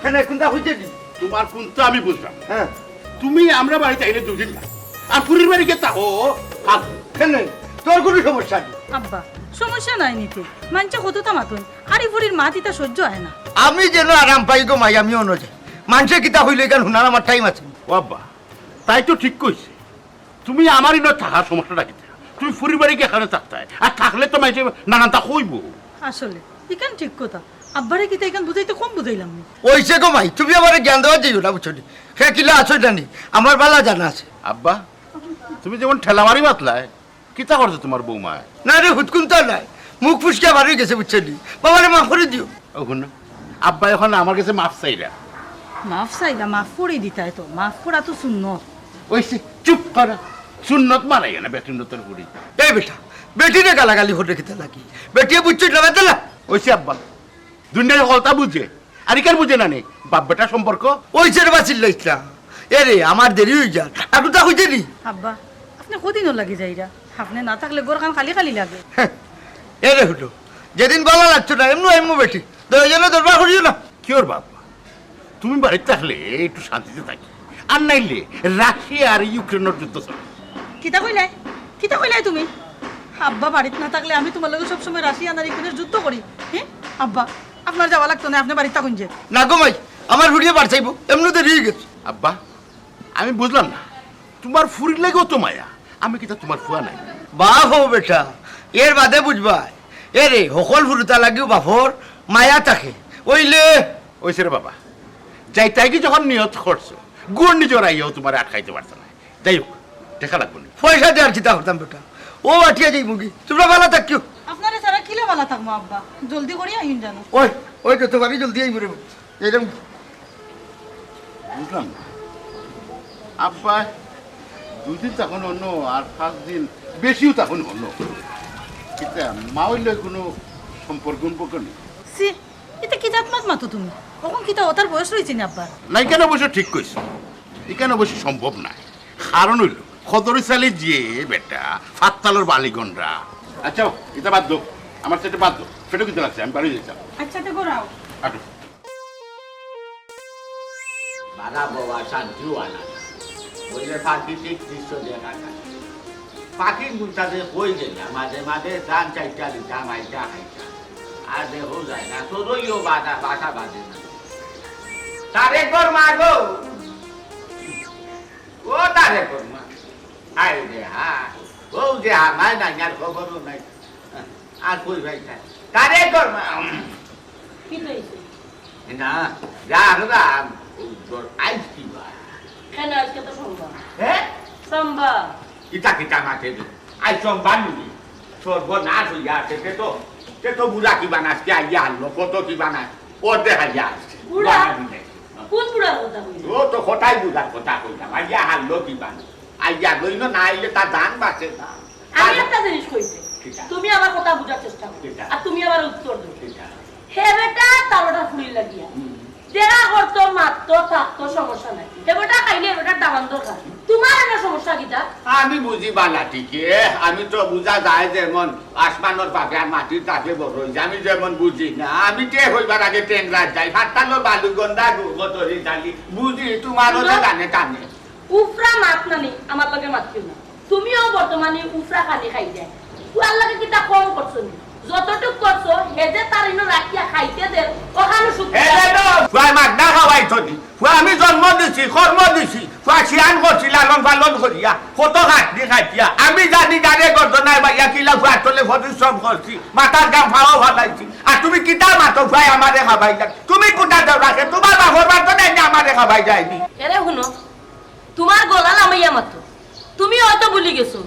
কেন কোনটা হইছে নি তোমার কোনটা আমি বুঝলাম হ্যাঁ তুমি আমরা বাড়িতে আইলে দুদিন না আর পুরীর বাড়ি গে তাও কেন তোর কোনো সমস্যা নেই আব্বা সমস্যা নাই নিতে মানছে কতটা মাতুন আরে বুড়ির মা তিতা সহ্য হয় না আমি যেন আরাম পাই গো মাই আমি অনুযায়ী মানুষের কিতা হইলে কেন হুনার আমার টাইম আছে ও আব্বা তাই তো ঠিক কইছে তুমি আমারই নয় থাকার সমস্যাটা কি তুমি পুরীর বাড়ি গিয়ে এখানে থাকতে হয়। আর থাকলে তো মাইছে নানানটা কইব আসলে ইকান ঠিক কথা আব্বারে কিতা ইকান বুঝাইতে কম বুঝাইলাম নি ওইসে গো মাই তুমি আমার জ্ঞান দেওয়া যাইও না বুঝছো নি সে কিলা আছো জানি আমার বালা জানা আছে আব্বা তুমি যেমন ঠেলামারি বাতলায় কিতা করছো তোমার বৌমা না রে হুতকুন তো নাই মুখ ফুসকে বাড়ি গেছে বুঝছো নি বাবারে মাফ করে দিও ও শুন আব্বা এখন আমার কাছে মাফ চাইরা মাফ চাইলা মাফ করে দিতাই তো মাফ করা তো শূন্য ওইসে চুপ করা সুন্নত মানাই না বেটিনতর পুরি এই বেটা বেটিরে গালাগালি হতে খেতে লাগি বেটিয়ে বুঝছো না বেতলা ওইসে আব্বা দুনিয়ার কথা বুঝে আর ইকার বুঝে না নেই বাপ বেটা সম্পর্ক ওইসে রে বাঁচিল লাইছিলাম এ রে আমার দেরি হয়ে যা আর তা হইছে নি আব্বা আপনি কদিনও লাগি যাইরা আপনি না থাকলে গোরখান খালি খালি লাগে এ রে হলো যেদিন ভালো লাগছো না এমনি এমনি বেটি দুজনে দরবার করিও না কি ওর বাপ তুমি বাড়িতে থাকলে একটু শান্তিতে থাকি আর নাইলে রাশিয়া আর ইউক্রেনের যুদ্ধ চলে কিতা কইলাই তুমি আব্বা বাড়িতে না থাকলে আমি তোমার লগে সবসময় রাশিয়া আর ইউক্রেনের যুদ্ধ করি হ্যাঁ আব্বা আপনার যাওয়া লাগতো না আপনি বাড়িতে থাকুন যে না গো মাই আমার হুড়িয়ে বার চাইবো এমনি দেরি হয়ে গেছে আব্বা আমি বুঝলাম না তোমার ফুরির লাগেও তো মায়া আমি কি তা তোমার ফুয়া নাই বাপ হো বেটা এর বাদে বুঝবা এ রে সকল ফুরুতা লাগিও বাপর মায়া থাকে ওইলে ওইসে রে বাবা যাই তাই কি যখন নিয়ত করছো গুড় নিজের আইয়াও তোমার আটকাইতে পারছো না যাই হোক দেখা লাগবো না পয়সা দেওয়ার চিন্তা করতাম বেটা ও আটিয়া যাই মুগি তোমরা ভালো থাকিও আপনারে সারা কিলে বালা থাকবো আব্বা জলদি করি আইন জানো ওই ওই তো তোমারই জলদি আই মরে এরকম বুঝলাম না আব্বা দুদিন তখন অন্য আর 5 দিন বেশিও তখন অন্য কিন্তু মা হইলে কোনো সম্পর্ক নেই সি এটা কি জাতমাত মাতো তুমি কখন কিতা ওতার বয়স রয়েছে না আব্বা নাই কেন অবশ্য ঠিক কইছো এখানে অবশ্য সম্ভব না কারণ হইল খদরি চালি যে বেটা ফাত্তালোর বালিগনরা আচ্ছা এটা বাদ দো আমার সেটা বাদ দো সেটা কিন্তু লাগছে আমি বাড়ি যেতাম আচ্ছা তো করাও আটো বাধা বাবা শান্তিও আনা বললে প্রাকৃতিক দৃশ্য দেখা যায় পাখির গুণটাতে কই যায় না মাঝে মাঝে ধান চাইটা দিতা মাইটা খাইতা আর দেখো যায় না তোরইও বাধা বাধা বাঁধে না তারে কর মা গো ও তারে কর মা আই রে হ্যাঁ ও যে আমার নাই আর খবরও নাই আর কই ভাই তারে কর মা কি হইছে না যা হলা তোর আইস কি বা কেন আজকে তো সম্ভব হ্যাঁ সম্ভব ইটা কিটা মাঠে আই সম্বানি সর্বনাশ হইয়া আছে সে তো বুড়া কি বানাস কি আইয়া আনলো কত কি বানাস ও দেখাইয়া আসছে বুড়া? কোন বুড়ার কথা কইলি ও তো কোথায় বুঝার কথা কইলাম আইয়া হারলো কি বানাস আইয়া লইল না আইলে তার দান বাঁচে না আমি একটা জিনিস কইছি কিটা? তুমি আমার কথা বুঝার চেষ্টা করো কিটা? আর তুমি আমার উত্তর দাও কিটা? হে বেটা তালটা ফুলি লাগিয়া দেখা করতো মারতো থাকতো সমস্যা নাই হে বেটা খাইলে বেটা দামান দরকার তোমার এনে সমস্যা কিটা আমি বুঝি বালা ঠিকই আমি তো বুঝা যায় যেমন আসমানোর পাখে আর মাটির তাকে বড় হয়েছে আমি যেমন বুঝি না আমি তে হইবার আগে ট্রেন রাত যাই ফাটালো বালু গন্ডা গতরি ডালি বুঝি তোমারও যে গানে টানে উফরা মাত নানি আমার লগে মাতিও না তুমিও বর্তমানে উফরা খালি খাই যায় তুয়ার লাগে কিটা কম করছো নি যতটুক করছো হেজে তার ইনো রাখিয়া খাইতে দে ওখানে সুখ আমি জন্ম দিছি কর্ম দিছি সিয়ান করছি লালন পালন করিয়া কত খাটি খাইতিয়া আমি জানি গাড়ি করতো নাই ভাইয়া কিলা ফুয়া চলে পরিশ্রম করছি মাথার গাম ফাওয়া ভালাইছি আর তুমি কিতা মাতো ফুয়াই আমারে খাবাই যাই তুমি কোথা যাও রাখে তোমার বাপর বাপ তো নাই আমারে খাবাই যায়নি এরে শুনো তোমার গলা নামাইয়া মাত্র তুমি হয়তো ভুলি গেছো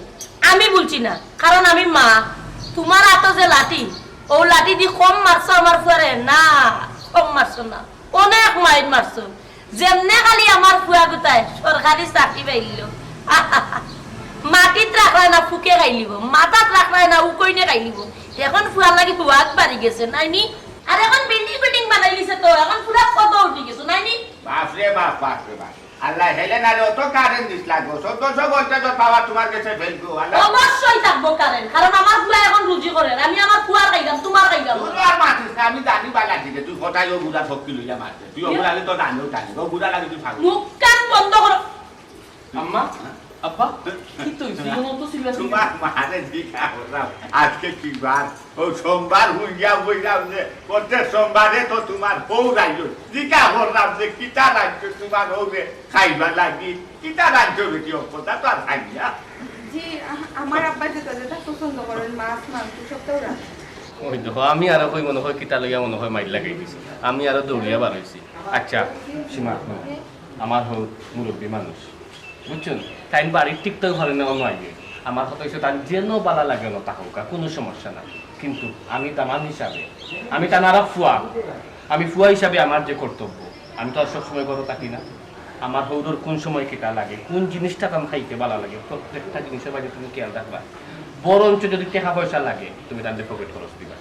আমি বলছি না কারণ আমি মা তোমার হাতে যে লাঠি ও লাঠি দি কম মারছো আমার ফুয়ারে না কম মারছো না অনেক মাইর মারছো যেমনে খালি আমার ফুয়া গুতায় সরকারি চাকরি পাইল মাটিত রাখলাই না ফুকে খাইলিব মাথাত রাখলাই না উকইনে খাইলিব এখন ফুয়ার লাগি ফুয়াক বাড়ি গেছে নাইনি আর এখন বিল্ডিং বিল্ডিং বানাই দিছে তো এখন পুরা কত উঠি গেছে নাইনি বাপরে বাপ বাপরে বাপ আল্লাহ হেলেনারে অত কারেন্ট দিস লাগবো 1400 ভোল্টেজ পাওয়ার তোমার কাছে ফেলবো আল্লাহ অবশ্যই থাকবো কারেন্ট, কারণ আমার ফুয়া এখন রুজি করে, আমি আমার ফুয়ার খাইলাম, তোমার খাইলাম। তুই আর মাতিস না, আমি জানি বালা দিকে তুই কোথায় ও বুড়া শক্তি লইয়া মারছে তুই ও বুড়া তো জানিও জানি ও বুড়া লাগে তুই থাকবি মুখ কান বন্ধ করো। আম্মা আব্বা কি তো জীবন তো সিরিয়াস তোমার মারে দিকা হলাম আজকে কি বার ও সোমবার হইয়া বইলাম যে প্রত্যেক সোমবারে তো তোমার বউ রাইল দিকা হলাম যে কিতা রাজ্য তোমার হৌরে খাইবা লাগি কিতা রাজ্য বেটি অপদা তো আর খাই না জি আমার আব্বা যেটা যেটা পছন্দ করেন মাছ মাংস সবটাও রাখেন। ওই দেখো আমি আরো কই মনে হয় কিতা লইয়া মনে হয় মাইল লাগাই দিছি আমি আরো দৌড়িয়া বার হইছি আচ্ছা সীমা আমার হোক মুরব্বী মানুষ বুঝছেন তাই বাড়ির টিকতেও ঘরে নেওয়া নয় আমার কথা হচ্ছে তার যেন বালা লাগে না তাহকা কোনো সমস্যা না কিন্তু আমি তামান হিসাবে আমি তানারা ফুয়া আমি ফুয়া হিসাবে আমার যে কর্তব্য আমি তো আর সবসময় ঘরে থাকি না আমার হৌরোর কোন সময় কেটা লাগে কোন জিনিসটা কাম খাইতে ভালো লাগে প্রত্যেকটা জিনিসের বাইরে তুমি খেয়াল রাখবা বরঞ্চ যদি টাকা পয়সা লাগে তুমি তাদের পকেট খরচ দিবা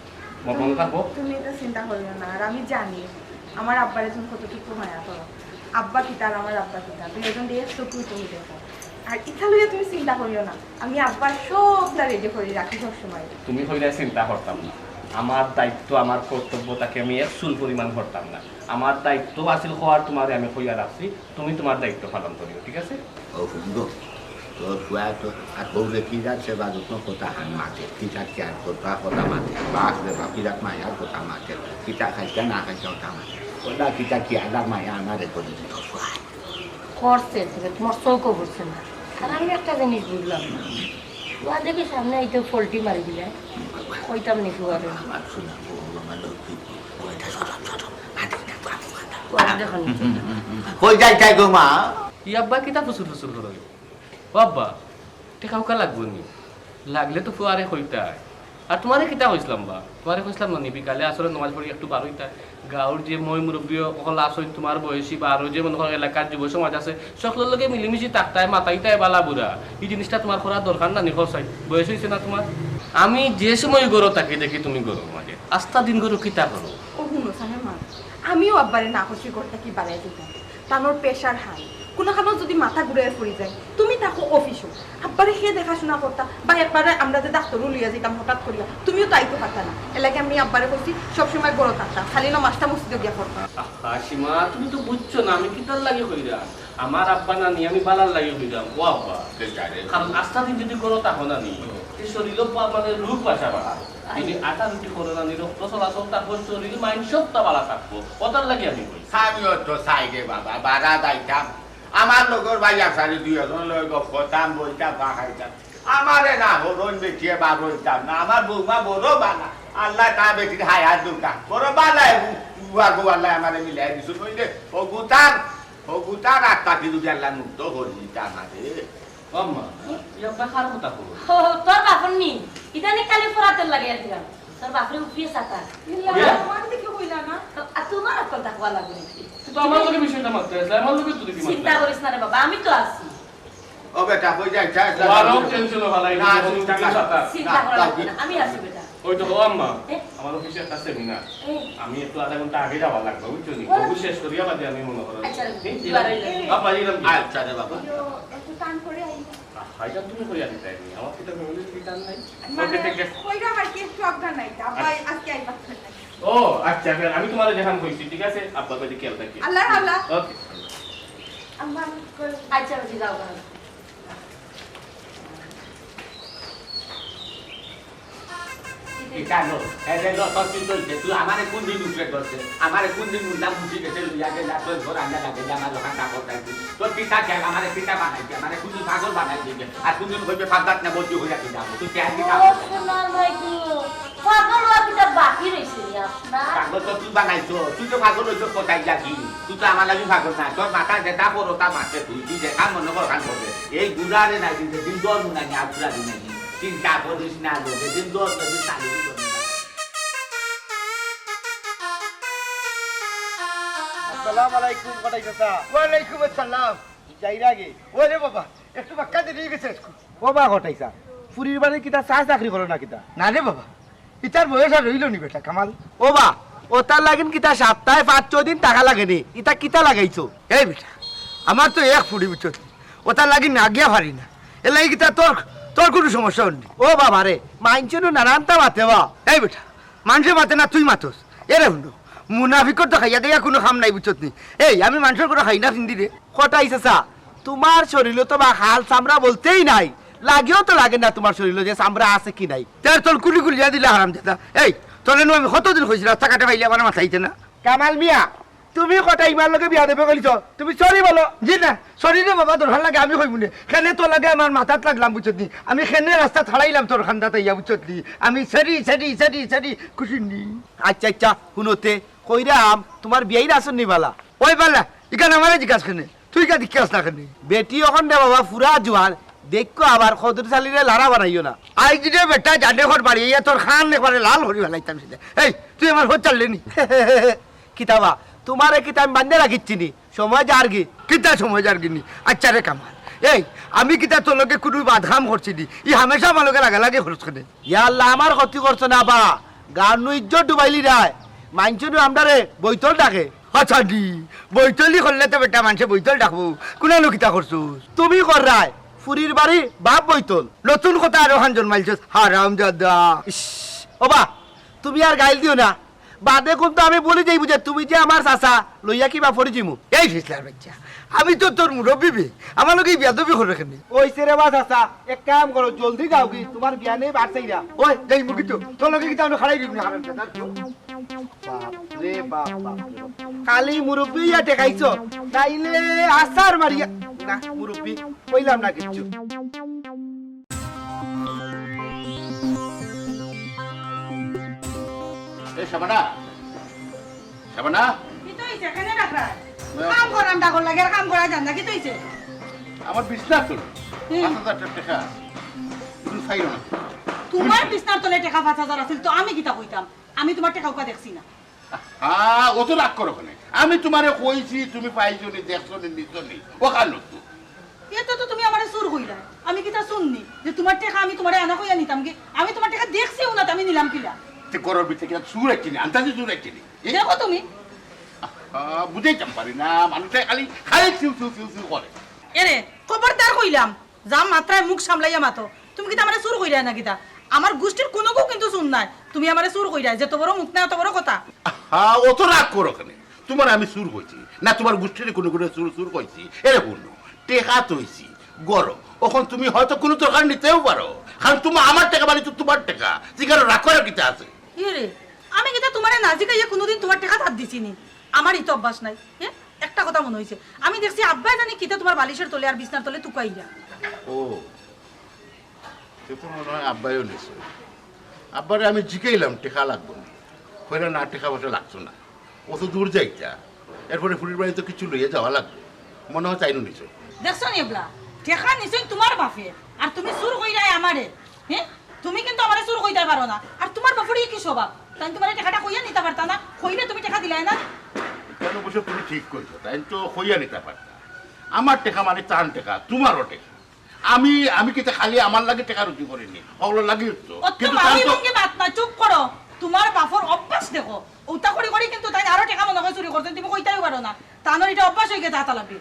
মনে থাকবো তুমি এটা চিন্তা করিও না আর আমি জানি আমার আব্বারে তুমি কতটুকু মায়া করো আব্বা কিতা আর আমার আব্বা কিতা দুজন দিয়ে চোখুই তুমি দেখো আর ইচ্ছা লইয়া তুমি চিন্তা করিও না আমি আব্বার সবটা রেডি করে রাখি সবসময় তুমি হইলে চিন্তা করতাম না আমার দায়িত্ব আমার কর্তব্যটাকে আমি এক চুল পরিমাণ করতাম না আমার দায়িত্ব আছিল হওয়ার তোমারে আমি হইয়া রাখছি তুমি তোমার দায়িত্ব পালন করিও ঠিক আছে ও সুন্দর তোর ফুয়া তো আর বউরে কি যাচ্ছে বা যত্ন কথা হান মাঠে কিটা কেয়ার করবা কথা মাঠে বা আসলে বা কিরাত মায়ার কথা মাঠে কিটা খাইতে না খাইতে কথা মাঠে ওটা কিটা কেয়ার মায়া আমারে করে দিল ফুয়া করছে তোমার চৌকো পড়ছে না। আর আমি একটা জিনিস বুঝলাম না, ফুয়া দেখি সামনে এই তো পোল্ট্রি মারি দিলে কইতাম নি ফুয়ারে আমার শোনা বউ আমার লক্ষ্মী ওইটা সরব সরব দেখুন কই যাই যাই গো মা ই আব্বা কিতা ফুসুর ফুসুর করো ও আব্বা টেকা উকা লাগবো নি লাগলে তো ফুয়ারে হইতাই আর তোমারে কিতা হইছিলাম বা তোমারে কইছিলাম না বিকালে আসলে নামাজ পড়ি একটু বার হইতাই গাঁৱৰ যে মই মুরব্বী অকল আসই তোমার বয়সী বা আরো যে মনে করো এলাকার যুব সমাজ আছে সকলের লগে মিলিমিশি থাকতাই মাতাইতাই বালা বুড়া এই জিনিসটা তোমার করার দরকার না নিখসাই বয়স হয়েছে না তোমার আমি যে সময় গরো তাকে দেখি তুমি গরো মাঝে আস্থা দিন গরো কিতা করো ও শুনো সাহেব মা আমিও আব্বারে না খুশি করতে কি বাড়াই দিতাম তানোর প্রেশার হাই কোনোখানো যদি মাথা ঘুরে পড়ি যায় তুমি থাকো অফিসও আব্বারে সে দেখাশোনা করতা বা একবারে আমরা যে ডাক্তারও লইয়া যেতাম হঠাৎ করিয়া তুমিও তাইতো পারতা না এলাকে আমি আব্বারে বলছি সবসময় বড় থাকতাম খালি না মাছটা মসজিদে গিয়া পড়তাম সীমা তুমি তো বুঝছো না আমি কিতার লাগে হইরা আমার আব্বা নানি আমি বালার লাগে হইরাম ও আব্বা কারণ আস্থা দিন যদি করো তখন নানি এই শরীর মানে রূপ বাসা বাড়া যদি আটা রুটি করো নানি রক্ত চলাচল তারপর শরীর মাইন্ড সবটা বালা থাকবো ওটার লাগে আমি কই আমিও তো চাই গে বাবা বাড়া যাইতাম আমার লগর ভাই আসারি দুই এজন লই গপ করতাম বইটা বা খাইতাম আমারে না হরণ বেটিয়ে বার হইতাম না আমার বৌমা বড় বালা আল্লাহ তা বেটির হায়াত দুকা বড় বালা গো আল্লাহ আমারে মিলাই দিছো নইলে ও গুতার আত্মা কি যদি আল্লাহ মুক্ত হরি দিতা আমারে আম্মা ইয়া বাখার কথা কো তোর বাপন নি ইদানি কালি ফরাতের লাগে দিলাম তোর বাপরে উঠিয়ে সাতা আমার দিকে হইলা না আর তোমার কথা কোয়া লাগবে তো আমার লগে বিষয়টা মাত্র আছে আমার লগে তো দেখি চিন্তা করিস না রে বাবা, আমি তো আছি। ও বেটা কই যাই চাই ওয়ারও টেনশন ভালাই না চিন্তা সাতা চিন্তা করা লাগবে না, আমি আছি বেটা। ওই তো আম্মা আমার অফিসে একটা সেমিনার আমি একটু আধা ঘন্টা আগে যাওয়া লাগবে বুঝছো নি ওগুলো শেষ করিয়া বাদে আমি মনে করো আচ্ছা বাবা এরকম আচ্ছা রে বাবা একটু টান করে আইবা হাইটা তুমি করিয়া দিতে আমার কিটা ফ্যামিলির কিটান নাই মানে ওকে থেকে কইরা আর কি একটু অজ্ঞান নাই আব্বা আজকে আইবা ও আচ্ছা ফের আমি তোমারে দেখান কইছি ঠিক আছে আব্বা কইতে খেয়াল রাখি আল্লাহ আল্লাহ ওকে আমার আচ্ছা বেশি যাও না। কেন এদের লতর কি চলছে তুই আমারে কোন দিন উঠে করছে আমারে কোন দিন মুন্ডা মুছি গেছে লইয়া গেলা তোর ঘর আনা লাগে আমার দোকান কাপড় চাইছি তোর পিতা কে আমারে পিতা বানাইছে আমারে কোন দিন পাগল বানাই দিবে আর কোন দিন হইবে পাগল না বলছি হইয়া কি যাবো তুই কেন দিতা ও সোনার মাইকু, পাগল হওয়া কিটা বাকি রইছে রে আপনার? পাগল তো তুই বানাইছো তুই তো পাগল হইছো কোথায় যাবি তুই তো আমার লাগি পাগল না তোর মাথা যেটা করো তা মারতে তুই দেখা মনে কর খান করবে এই গুড়ারে নাই দিন দর নাই আগুরা দিন নাই চিন্তা করিস না যেদিন দর দিন চালু আসসালামু আলাইকুম কটাই কথা ওয়ালাইকুম আসসালাম যাই লাগে ওরে বাবা একটু বাক্কা দিয়ে গেছে বাবা ঘটাইছা ফুরির বাড়ি কিতা চা চাকরি করো না কিতা না রে বাবা ইতার বয়স আর রইল নি বেটা কামাল ও বা ও তার লাগেন কিতা সপ্তাহে 5-6 দিন টাকা লাগেনি ইতা কিতা লাগাইছো এই বেটা আমার তো এক ফুড়ি বুঝছত ওটা লাগি না গিয়া পারি না এ লাগি কিতা তোর তোর কোনো সমস্যা হয়নি ও বাবা রে মাইনছনু নানানটা মাতে বা এই বেটা মানুষে মাতে না তুই মাতস এরে হুন্ডো মুনাফিকর তো খাইয়া দেয়া কোনো খাম নাই বুঝছত নি এই আমি মানুষের করে খাই না ফিন্দি রে কটাই চাচা তোমার শরীরে তো বা হাল চামড়া বলতেই নাই লাগেও তো লাগে না তোমার শরীরে যে চামড়া আছে কি নাই তার তোর কুলি কুলিয়া দিলে হারাম দাদা এই তোর আমি কতদিন হয়েছিল রাস্তা কাটে পাইলে আমার মাথাইতে না কামাল মিয়া তুমি কটা ইমার লগে বিয়া দেবে কইছ তুমি সরি বলো জি না শরীরে বাবা তোর লাগে আমি কইব না খেনে তো লাগে আমার মাথাত লাগলাম বুঝছত নি আমি খেনে রাস্তা ছাড়াইলাম তোর খান্দাতে ইয়া বুঝছত নি আমি সারি সারি সারি সারি খুশি নি আচ্ছা আচ্ছা শুনোতে কইরাম তোমার বিয়াই আসন নি বালা ওই পাল্লা এখানে আমার জিজ্ঞাসা খেনে তুই কা দিকে আসলা খেনে বেটি এখন দে বাবা ফুরা জোয়ান দেখো আবার খদর চালিরে লারা বানাইও না আই দিলে বেটা জানে ঘর বাড়ি ইয়া তোর খান একবারে লাল হরি ফেলাইতাম সেটা এই তুই আমার হোট চাললে নি কিতাবা তোমারে কিতা আমি বান্ধে রাখিচ্ছি নি সময় যার কি কিতা সময় যার গিনি আচ্ছা রে কামাল এই আমি কিতা তোর লগে কোনো বাধাম করছি নি ই হামেশা আমার লগে লাগা লাগে খরচ করে ইয়া আল্লাহ আমার ক্ষতি করছো না বা গানু ইজ্জত ডুবাইলি রায় মানছনু আমদারে বইতল ডাকে আচ্ছা দি বৈতলি করলে তো বেটা মানুষে বৈতল ডাকবো কোনানো কিতা করছো তুমি কর রায় ফুরির বাড়ি বাপ বইতল নতুন কথা আরো খান জন্মাইছিস হারাম দাদা ইস, ওবা তুমি আর গাইল দিও না বাদে কিন্তু আমি বলে যাইব যে তুমি যে আমার চাচা লইয়া কিবা ফরি জিমু এই ফিসলার বাচ্চা আমি তো তোর মুরব্বী বে আমার লগে বিয়াদবি করে রাখেনি ওই সেরে বা চাচা এক কাম করো জলদি যাও কি তোমার বিয়া নেই বাড়ছেই না ওই যাই মুখি তো তোর লগে কিতা আমি খাড়াই দিবি না হারাম দাদা বাপ রে বাপ বাপ রে বাপ। খালি মুরব্বী ইয়া টেকাইছো তাইলে আসার মারিয়া না মুরব্বী কইলাম না কিচ্ছু এই শাবানা শাবানা কি তো হইছে কেন ডাকরা কাম করাম ডাকর লাগে আর কাম করা জান না কি তো হইছে আমার বিছনা তোর 5000 টাকা তুমি ফাইরো না তোমার বিছনার তলে টাকা 5000 আছিল তো আমি কিতা কইতাম আমি তোমার টাকা উকা দেখছি না হ্যাঁ ও তো রাগ করো কেন আমি তোমারে কইছি তুমি পাইছো নি দেখছো নি নিছো নি ও কালো তো এত তো তুমি আমারে সুর কইলা আমি কিতা শুননি যে তোমার টাকা আমি তোমারে আনা কইয়া নিতাম কি আমি তোমার টাকা দেখছিও না তো আমি নিলাম কিলা তে গরর ভিতরে কিনা চুর একটিনি আন্তাজি চুর একটিনি দেখো তুমি বুঝাইতাম পারি না মানুষে খালি খালি চিউ চিউ চিউ চিউ করে এরে খবরদার কইলাম যা মাত্রায় মুখ সামলাইয়া মাতো তুমি কিতা আমারে সুর কইরা না কিতা আমার গোষ্ঠীর কোনো কেউ কিন্তু শুন নাই তুমি আমারে সুর কইরা যে তো বড় মুখ না তো বড় কথা হ্যাঁ ও তো রাগ করো কেন তোমার আমি সুর কইছি না তোমার গোষ্ঠীর কোনো কোনো সুর সুর কইছি এরে বললো টেকা তৈছি গরম ওখন তুমি হয়তো কোনো দরকার নিতেও পারো কারণ তুমি আমার টাকা মানে তো তোমার টাকা যেখানে রাগ করার কিতা আছে এরে আমি কিতা তোমারে নাজি কাইয়া কোনোদিন তোমার টাকা ধার দিছি নি আমারই তো অভ্যাস নাই হ্যাঁ একটা কথা মনে হইছে আমি দেখছি আব্বাই জানি কিতা তোমার বালিশের তলে আর বিছনার তলে তুকাইরা ও সে তো মনে হয় আব্বাইও নিছে আব্বারে আমি জিকাইলাম টেকা লাগবো না কইরা না টেকা বসে লাগছো না ও তো দূর যাইতা এরপরে ফুরির বাড়ি তো কিছু লইয়া যাওয়া লাগবে মনে হয় চাইনো নিছো দেখছো নি এবলা টাকা নিছই তোমার বাপে আর তুমি সুর কইরাই আমারে হ্যাঁ তুমি কিন্তু আমারে সুর কইতে পারো না আর তোমার বাপের কি স্বভাব তাই তোমার টাকাটা কইয়া নিতে পারতা না কইরে তুমি টাকা দিলাই না কেন বসে তুমি ঠিক করছো তাই তো হইয়া নিতে পারতা আমার টেকা মানে তার টেকা তোমারও টেকা আমি আমি কিন্তু খালি আমার লাগে টাকা রুজি করিনি ওগুলো লাগিয়ে তো অত মামি ভঙ্গি মাত না চুপ করো তোমার বাপর অভ্যাস দেখো ওটা করি করি কিন্তু তাই আরো টাকা মনে হয় চুরি করতে তুমি কইতাই পারো না তানোর এটা অভ্যাস হয়ে গেছে হাতা লাগবে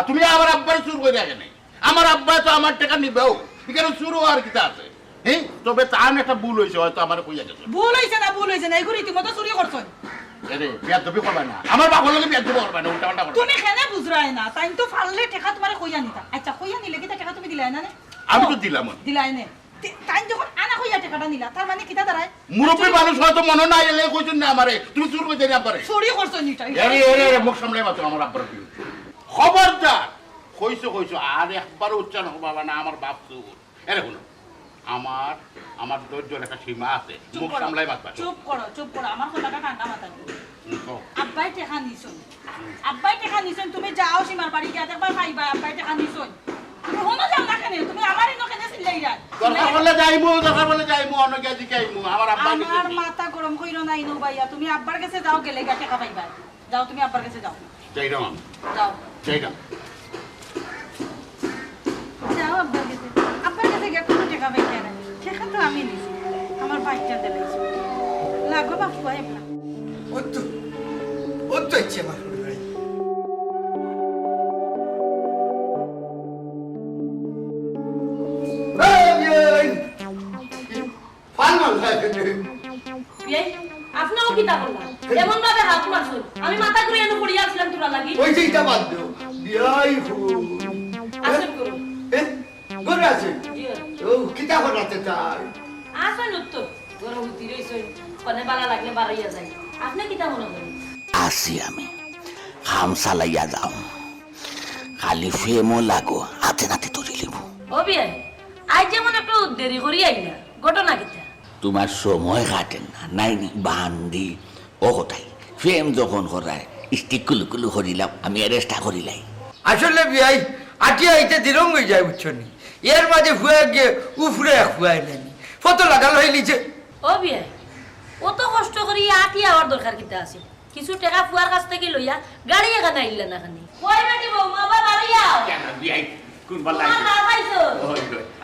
তুমি আমার আব্বাই চুর করে রাখে নাই আমার আব্বাই তো আমার টাকা নিবেও এখানে চুরও আর কিতা আছে হ্যাঁ তবে তার একটা ভুল হয়েছে হয়তো আমার কইয়া গেছে ভুল হইছে না এইগুলো ইতিমধ্যে চুরি করছো আরে বিয়াদ দবি করবা না আমার বাবার লগে বিয়াদ দবি করবা না উল্টা পাল্টা করবা তুমি কেনে বুঝরাই না তাই তো ফাললে টাকা তোমারে কইয়া নিতা আচ্ছা কইয়া নিলে কি টাকা তুমি দিলাই না নে আমি তো দিলাম দিলাই নে তাই যখন আনা কইয়া টাকাটা নিলা তার মানে কিটা দাঁড়ায় মুরব্বী মানুষ হয়তো মনে না এলে কইছেন না আমারে তুমি চুর করে দেনি আব্বারে চুরি করছো নিটা আরে আরে মুখ সামলাই মাত্র আমার আব্বার বিরুদ্ধে খবরদার কইছো আর একবার উচ্চারণ হবে না আমার বাপ চুর আরে হলো আমার আমার ধৈর্যের একটা সীমা আছে মুখ সামলাই মাত্র চুপ করো আমার কথাটা ঠান্ডা মাথা আব্বাই টাকা নিছন তুমি যাও সীমার বাড়ি গিয়া দেখবা পাইবা আব্বাই টাকা নিছন তুমি হনো যাও না কেন তুমি আমারই ন কেন চিল্লাইরা দরকার বলে যাইমু অন্য গিয়া জিকাইমু আমার আব্বা আমার মাথা গরম কইরো না ইনো ভাইয়া তুমি আব্বার কাছে যাও গেলে গা টাকা পাইবা যাও তুমি আব্বার কাছে যাও যাইরাম যাও যাও আব্বার কাছে গিয়া কোনো টাকা পাইতে না টাকা তো আমি নিছি আমার বাইকটা দিলাইছি লাগো বাপু আইবা ও তো ইচ্ছে আমার কিতা করলাম এমন ভাবে হাত মারছো আমি মাথা ঘুরে এনে পড়িয়া ছিলাম তোরা লাগি ওই যে এটা বাদ দেও বিয়াই আসল করো গরে আছে ও কিতা করাতে তাই আসল উত্তর গরম উঠি রইছো কোনে বালা লাগলে বাড়াইয়া যায় আপনি কিতা মনে করেন আসি আমি হাম চালাইয়া যাও খালি ফেমও লাগো হাতে নাতে ধরে লিব ও বিয়াই আজ যেমন একটু দেরি করি আইলা ঘটনা কিতা তোমার সময় কাটে না নাই বান্দি ও কোথায় ফেম যখন করায় স্টিক কুলু কুলু করিলাম আমি অ্যারেস্টটা করিলাই আসলে বিয়াই আটি আইতে দিরং হয়ে যায় বুঝছনি এর মাঝে ফুয়ে গিয়ে উফরে ফুয়াই নেনি ফটো লাগালো হয়ে নিচে ও বিয়াই অত কষ্ট করি আটি আওয়ার দরকার কিতা আছে কিছু টাকা ফুয়ার কাছ থেকে লইয়া গাড়ি এখানে আইলা না খানি কই বেটি বউ মা বাবা বাড়িয়া কেন বিয়াই কোনবার তোমার লাগে না পাইছো ওই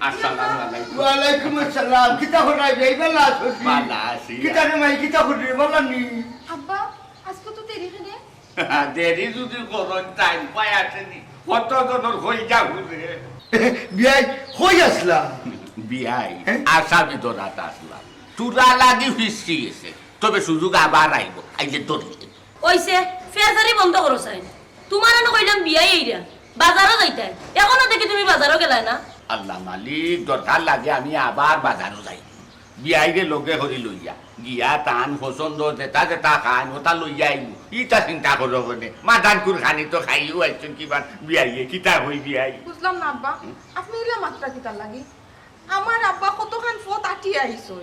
আসসালামু আলাইকুম ওয়ালাইকুম আসসালাম কিতা করাই বিয়াই বেলা আসছি বালা আছি কিতা রে মাই কিতা করি বলানি আব্বা আজকে তো দেরি হয়ে দেরি যদি করন টাইম পাই আসেনি কত জনের হয়ে যাও রে বিয়াই হই আসলাম বিয়াই আসামি ধরাত আসলাম তুরা লাগি ফিসি গেছে তবে সুযোগ আবার আইব আইলে ধরি ওইছে ফেরদারি বন্ধ করো চাই তোমার না কইলাম বিয়াই এইরা বাজারও যাইতে এখনো দেখি তুমি বাজারও গেলাই না আল্লাহ মালিক দরকার লাগে আমি আবার বাজারও যাই বিয়াইরে লগে হরি লইয়া গিয়া টান পছন্দ যেটা যেটা খান ওটা লইয়া আইব ইটা চিন্তা করো বনে মাদান কুর খানি তো খাইও আইছেন কিবা বিয়াইয়ে কিতা হই বিয়াই বুঝলাম না আব্বা আপনি এলা মাত্রা কিতা লাগি আমার আব্বা কতখান ফত আটি আইছো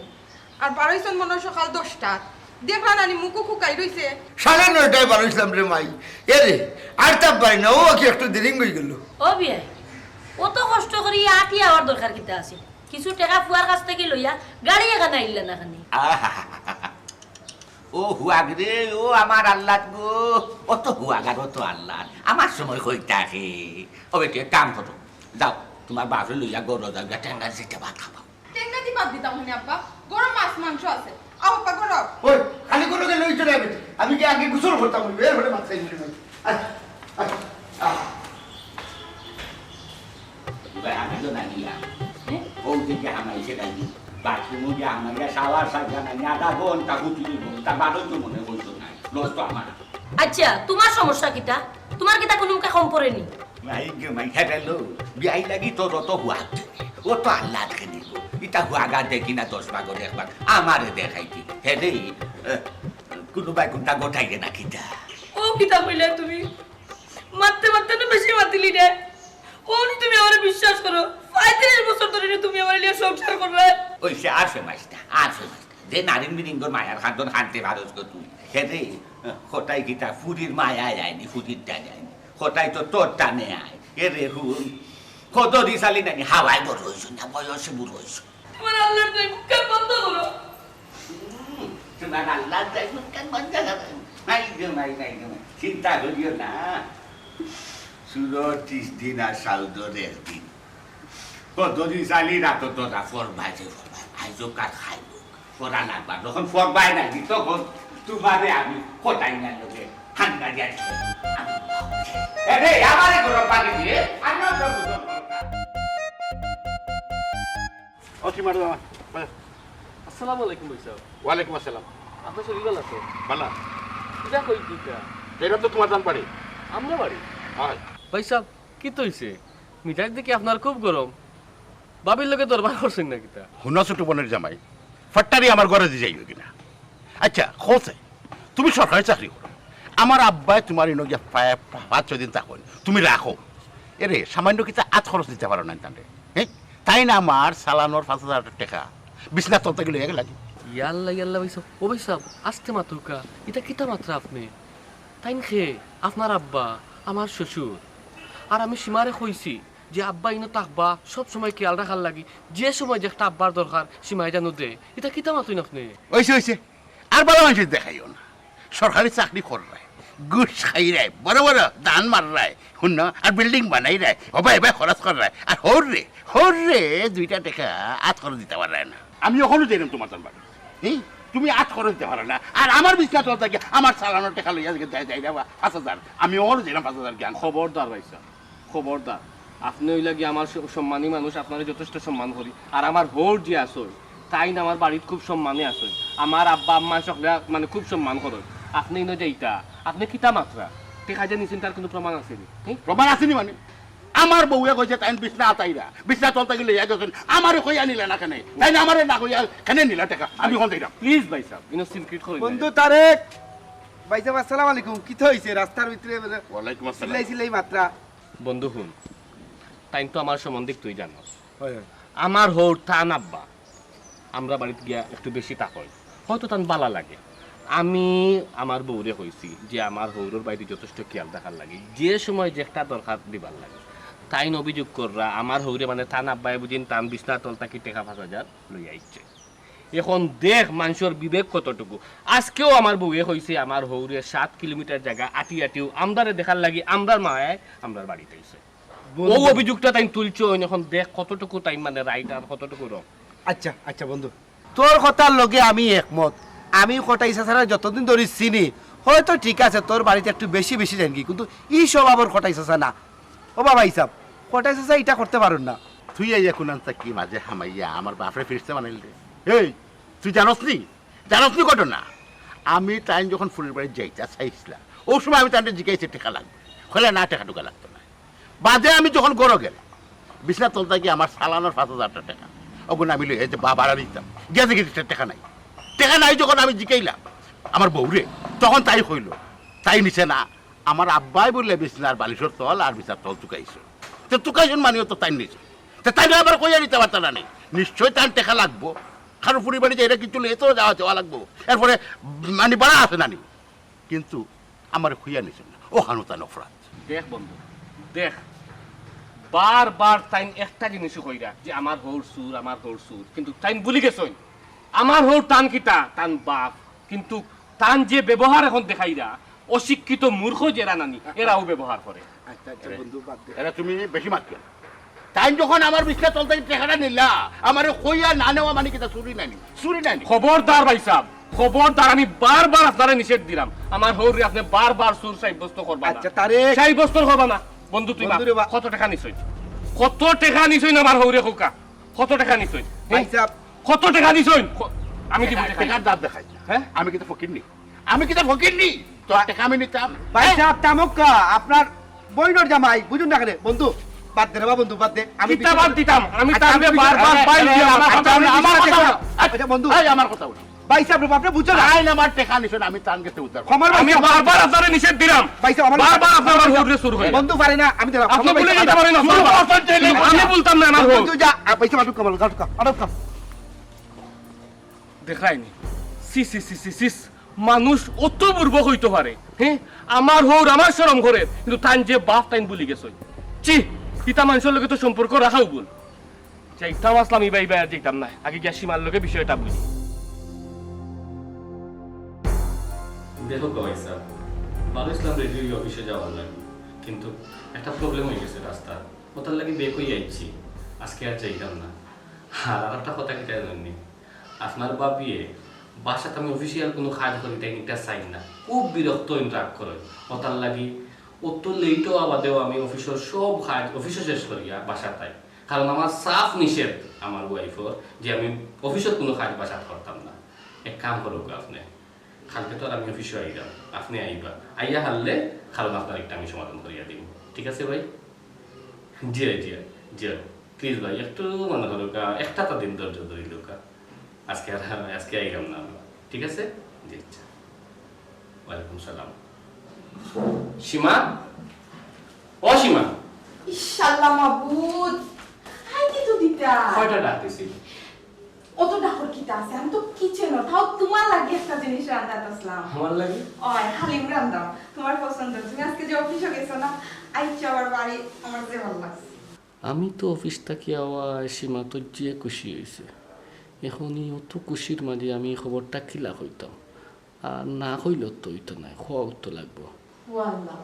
আর বারোইছন মনে হয় সকাল 10টা দেখলা নানি মুখো খুকাই রইছে 9:30 বার হইছিলাম রে মাই এরে আর তা পারি না ও কি একটু দেরি হয়ে গেল ও বিয়াই অত কষ্ট করি আটি আওয়ার দরকার কিতা আছে কিছু টাকা ফুয়ার কাছ থেকে লইয়া গাড়ি এখানে আইলা না খানি ও হুয়াগ রে ও আমার আল্লাহ গো অত হুয়াগার তো আল্লাহ আমার সময় হই থাকে ও বেটি কাম করো যাও তোমার বাপরে লইয়া গরু যাও টেঙ্গা যেতে ভাত খাবা টেঙ্গা দি বাদ দিতাম হনি আব্বা গরম মাছ মাংস আছে আও আব্বা গরম ওই খালি কোনো গেলে ওই চলে যাবে আমি কি আগে গোসল করতাম ওই বের হলে মাথায় দিলে ভাই এবার আমি তো না গিলাম ও দিকে আমায় সেটা দিই বাথরুমে গিয়ে আমাকে সাওয়ার সাজা না আধা ঘন্টা গুটিয়ে তা বারো তো মনে হইতো না লস তো আমার আচ্ছা তোমার সমস্যা কিতা তোমার কিতা কোনো মুখে কম পড়েনি মাই খেলো বিয়াই লাগি তোর তো হুয়া ও তো আল্লাহ দেখে দিব এটা হুয়াগা দেখি না 10 ভাগ করে একবার আমারে দেখাইতি হে রে কোনোবাই কোনটা গোটাইগে না কিটা ও কিতা কইলে তুমি মারতে মারতে না বেশি মাতিলি রে ওনি তুমি আমারে বিশ্বাস করো 35 বছর ধরে তুমি আমার লিয়ে সংসার করলে ওই সে আসে মাইস্তা যে নারীন মিরিঙ্গর মায়ার খান্দন খানতে ভারত গো তুই হে রে খোটাই কিটা ফুরির মায়া যায়নি ফুরিরটা যায়নি খোটাই তো তোর টানে আয় এ রে হুন কত দিশালি নানি হাওয়ায় বড় হইছো না বয়সে বুড়ো হইছো তোমার আল্লাহর দয় মুখ বন্ধ করো তোমার আল্লাহ যাই মুখ বন্ধ করো নাই চিন্তা করিও না শুধু 30 দিন আর 7 দিন কত দিশালি রাত তোরা ফরবাই আইজো কার খাইব ফরা লাগবা যখন ফরবাই নাকি তখন তোমারে আমি কোটাই না লোকে ঠান্ডা যাচ্ছি এরে আমারে গরম পানি দিয়ে আমি অসীমার বাবা আসসালামু আলাইকুম ভাই সাহেব ওয়ালাইকুম আসসালাম আপনার শরীর ভালো আছে বালা কিটা কই কিটা এটা তো তোমার জান পারে আমরা বাড়ি হয় ভাই সাহেব কি তো হইছে মিঠাই দেখি আপনার খুব গরম বাবির লোকে দরবার করছেন না কিতা হুনা ছোট বোনের জামাই ফাট্টারি আমার ঘরে দিয়ে যাইবে কিনা আচ্ছা খোঁজে তুমি সরকারি চাকরি করো আমার আব্বাই তোমার ইনো গিয়া 5-6 দিন থাকুন তুমি রাখো এরে সামান্য কিছু আত খরচ দিতে পারো না তাহলে হ্যাঁ তাই না আমার সালানোর 5,000 টাকা বিছনা তলতে গেলে লাগে ইয়াল্লা ইয়াল্লা ভাই সাহেব ও ভাই সাহেব আস্তে মাত্রকা এটা কিতা মাত্রা আপনি তাই খেয়ে আপনার আব্বা আমার শ্বশুর আর আমি সীমারে কইছি যে আব্বা ইনো তাকবা সব সময় খেয়াল রাখার লাগি যে সময় যে একটা আব্বার দরকার সীমায় জানো দে এটা কিতা মাতুন আপনি হয়েছে আর ভালো মানুষ দেখাইও না সরকারি চাকরি করায় গুড খাই রায় বড় বড় দান মার রায় শুন আর বিল্ডিং বানাই রায় হবা এবার খরচ কর রায় আর হর রে 2 টাকা আত খরচ দিতে পারে না আমি ওখানে যাইলাম তোমার জানবার তুমি আত খরচ দিতে পারো না আর আমার বিশ্বাস থাকে আমার চালানোর টাকা লইয়া যাই যাবা 5,000 আমি ওখানে যাইলাম 5,000 জ্ঞান খবরদার ভাই সাহেব খবরদার আপনি ওই লাগি আমার সম্মানী মানুষ আপনার যথেষ্ট সম্মান করি আর আমার ভোট যে আসল তাই না আমার বাড়িতে খুব সম্মানে আছে আমার আব্বা আম্মা সকলে মানে খুব সম্মান করেন আপনি ন যেইটা আপনি কিতা মাত্রা টেকা যে নিছেন তার কোনো প্রমাণ আছে প্রমাণ আসেনি মানে আমার বউয়ে কইছে তাই বিছনা আতাইরা বিছনা তলতে গেলে ইয়া গেছেন আমারে কই আনিলে না কেন তাই না আমারে না কইয়া কেন নিলা টাকা আমি কোন দিলাম প্লিজ ভাই সাহেব ইনো সিক্রেট করে বন্ধু তারেক ভাই সাহেব আসসালামু আলাইকুম কি হইছে রাস্তার ভিতরে ওয়ালাইকুম আসসালাম সিলাই মাত্রা বন্ধু হুন তাই তো আমার সম্বন্ধে তুই জানোস হয় হয় আমার হোর টান আব্বা আমরা বাড়িতে গিয়া একটু বেশি তাকই হয়তো তান বালা লাগে আমি আমার বউরে হইছি যে আমার হৌরর বাইরে যথেষ্ট খেয়াল দেখার লাগে যে সময় যে একটা দরকার দিবার লাগে তাই অভিযোগ কররা আমার হৌরে মানে টান আব্বাই বুঝিন টান বিছনা তল তাকি টেকা 5,000 লই আইছে এখন দেখ মানুষের বিবেক কতটুকু আজকেও আমার বউয়ে হইছে আমার হৌরে 7 কিলোমিটার জায়গা আটিও আমদারে দেখার লাগি আমদার মায় আমদার বাড়িতে আইছে ও অভিযোগটা তাই তুলছো এখন দেখ কতটুকু টাইম মানে রাইট আর কতটুকু রং আচ্ছা আচ্ছা বন্ধু তোর কথার লগে আমি একমত আমি কটাই ছাড়া যতদিন ধরে চিনি হয়তো ঠিক আছে তোর বাড়িতে একটু বেশি বেশি জানি কিন্তু ই সব আবার কটাই চাষা না ও বাবা হিসাব কটাই চাষা এটা করতে পারুন না তুই এই এখন আনতা কি মাঝে হামাইয়া আমার বাপরে ফিরতে বানাইল রে এই তুই জানোস নি ঘটনা আমি তাই যখন ফুলের বাড়ি যাইতে চাইছিলাম ও সময় আমি তাদের জিজ্ঞাসা টাকা লাগবে হলে না টাকা টুকা লাগতো না বাদে আমি যখন গড় গেলাম বিছনা তলতা গিয়ে আমার সালানোর 5,000 টাকা ওগুলো আমি লই যে বাবারা দিতাম গিয়ে দেখি টাকা নাই যখন আমি জিকাইলাম আমার বউরে তখন তাই হইল তাই নিছে না আমার আব্বাই বললে বিছনার বালিশের তল আর বিছনার তল চুকাইছে তো চুকাইছেন মানিও তো তাই নিছে তো তাই আবার কইয়া নিতে পারত না নেই নিশ্চয়ই তার টাকা লাগবো কারণ পরিবারে যে এটা কিছু এতেও যাওয়া লাগবো এরপরে মানে বাড়া আছে নানি কিন্তু আমার খুইয়া নিছে না ও হানুতা নফরাত দেখ বন্ধু দেখ বারবার তাই একটা জিনিস কইরা যে আমার হৌর সুর কিন্তু তাই ভুলি গেছই আমার হৌর টান কিতা টান বাপ কিন্তু টান যে ব্যবহার এখন দেখাইরা অশিক্ষিত মূর্খ যারা নানি এরাও ব্যবহার করে আচ্ছা আচ্ছা বন্ধু বাদ দে এটা তুমি বেশি মাত কেন তাই যখন আমার বিছনা তলতে টাকাটা নিলা আমার কইয়া না নেওয়া মানে কিতা চুরি নানি খবরদার ভাই সাহেব খবরদার আমি বারবার আপনারা নিষেধ দিলাম আমার হৌরে আপনি বারবার সুর সাব্যস্ত করবা না আচ্ছা তারেক সাব্যস্ত করবা না বন্ধু তুই বন্ধুরে বা- কত টাকা নিছই না আমার হৌরে খোকা কত টাকা নিছই ভাই সাহেব কত টাকা নিছই আমি দিব টাকা টাকার দাঁত দেখাই হ্যাঁ? আমি কিন্তু ফকির নি তো টাকা আমি নিতাম ভাই সাহেব তামক্কা আপনার বইনর জামাই বুঝুন না কেন বন্ধু বাদ দে রে বাবা বন্ধু বাদ দে আমি কিতা বাদ দিতাম আমি আচ্ছা, তাহলে আমি বারবার বিচার- বাইল দিয়ে আমার কথা বলো, আমার কথা বলো। আচ্ছা বন্ধু এই আমার কথা বলো ভাই সাহেব আপনি বুঝছেন না আইন আমার টাকা নিছেন আমি তান গেছে উদ্ধার করব। ক্ষমার আমি বারবার আপনারা নিষেধ দিলাম ভাই সাহেব আমার বারবার আপনার হৌরে সুর হয় বন্ধু পারে না আমি দিলাম আপনি বলে দিতে পারেন না শুরু করছেন যে কিন্তু আমি বলতাম না আমার হৌর বন্ধু যা ভাই সাহেব আটক কমাল আটক কম দেখায়নি সিস মানুষ অত বুর্বক হইতে পারে হ্যাঁ আমার হৌর আমার শরম করে কিন্তু তাই যে বাপ তাই বলি গেছে চি ইতা মানুষের লোকে তো সম্পর্ক রাখাও বল যাইতাম আসলাম ইবাই বাই আর যাইতাম না আগে গিয়া সীমার লোকে বিষয়টা বুঝি দেখো ভাই সাহেব ভালো ইসলাম রেডিও অফিসে যাওয়ার লাগে কিন্তু একটা প্রবলেম হয়ে গেছে রাস্তা ওটার লাগে বেক হয়ে যাচ্ছি আজকে আর যাইতাম না আর একটা কথা কি জানেননি আপনার বাপিয়ে বাসাতে আমি অফিসিয়াল কোনো কাজ করি তাই এটা চাই না খুব বিরক্ত রাগ করে ওটার লাগি অত লেটও আবাদেও আমি অফিসের সব কাজ অফিসে শেষ করিয়া বাসা তাই কারণ আমার সাফ নিষেধ আমার ওয়াইফর যে আমি অফিসের কোনো কাজ বাসাত করতাম না এক কাম করুক আপনি কালকে তো আর আমি অফিসে আইলাম আপনি আইবা আইয়া হারলে কারণ আপনার একটা আমি সমাধান করিয়া দিব ঠিক আছে ভাই জি প্লিজ ভাই একটু মনে করো একটা তো দিন ধৈর্য ধরিল আজকে আইলাম না আমরা ঠিক আছে জি আচ্ছা ওয়ালাইকুম সালাম সীমা ও সীমা ইনশাআল্লাহ মাবুদ হাইতে তো দিতা কয়টা ডাকতেছি অত ডাকর কিতা আছে আমি তো কিচেন তাও তোমার লাগে একটা জিনিস রান্নাত আসলাম আমার লাগে ওই হালিম রান্দাও তোমার পছন্দ তুমি আজকে যে অফিসে গেছো না আইছো আবার বাড়ি আমার যে ভালো লাগছে আমি তো অফিস থেকে আওয়াজ সীমা তো যে খুশি হয়েছে এখনই অত খুশির মাঝে আমি খবরটা খিলা হইতাম আর না হইল তো হইতো না খোয়া তো লাগবো ওয়াল্লাহ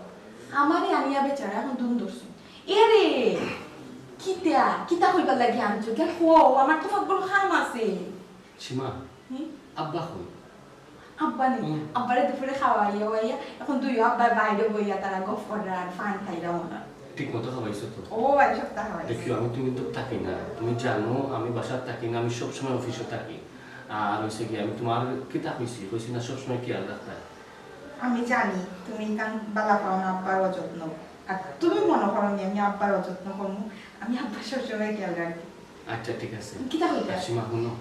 আমারই আনিয়া বেচারা এখন দুন দর্শন এরে কিতা হইবার লাগি আনছো কে হো আমার তো বড় খাম আছে সীমা আব্বা হই আব্বা নেই আব্বারে দুপুরে খাওয়াইয়া ওইয়া এখন দুই আব্বা বাইরে বইয়া তারা গফর আর ফান খাইরা মনে ঠিক মতো খাওয়াইছো তো? ও এক সপ্তাহ হয় দেখিও আমি তুমি তো থাকি না, তুমি জানো আমি বাসার থাকি না, আমি সবসময় অফিসে থাকি। আর হয়েছে কি আমি তোমার কিতা কইছি না সবসময় খেয়াল রাখতে। আমি জানি তুমি কান বালা পাও না আব্বার অযত্ন, আর তুমি মনে করো নি আমি আব্বার অযত্ন করবো, আমি আব্বার সবসময় খেয়াল রাখি। আচ্ছা ঠিক আছে। কিতা হইতা? সীমা শুনো,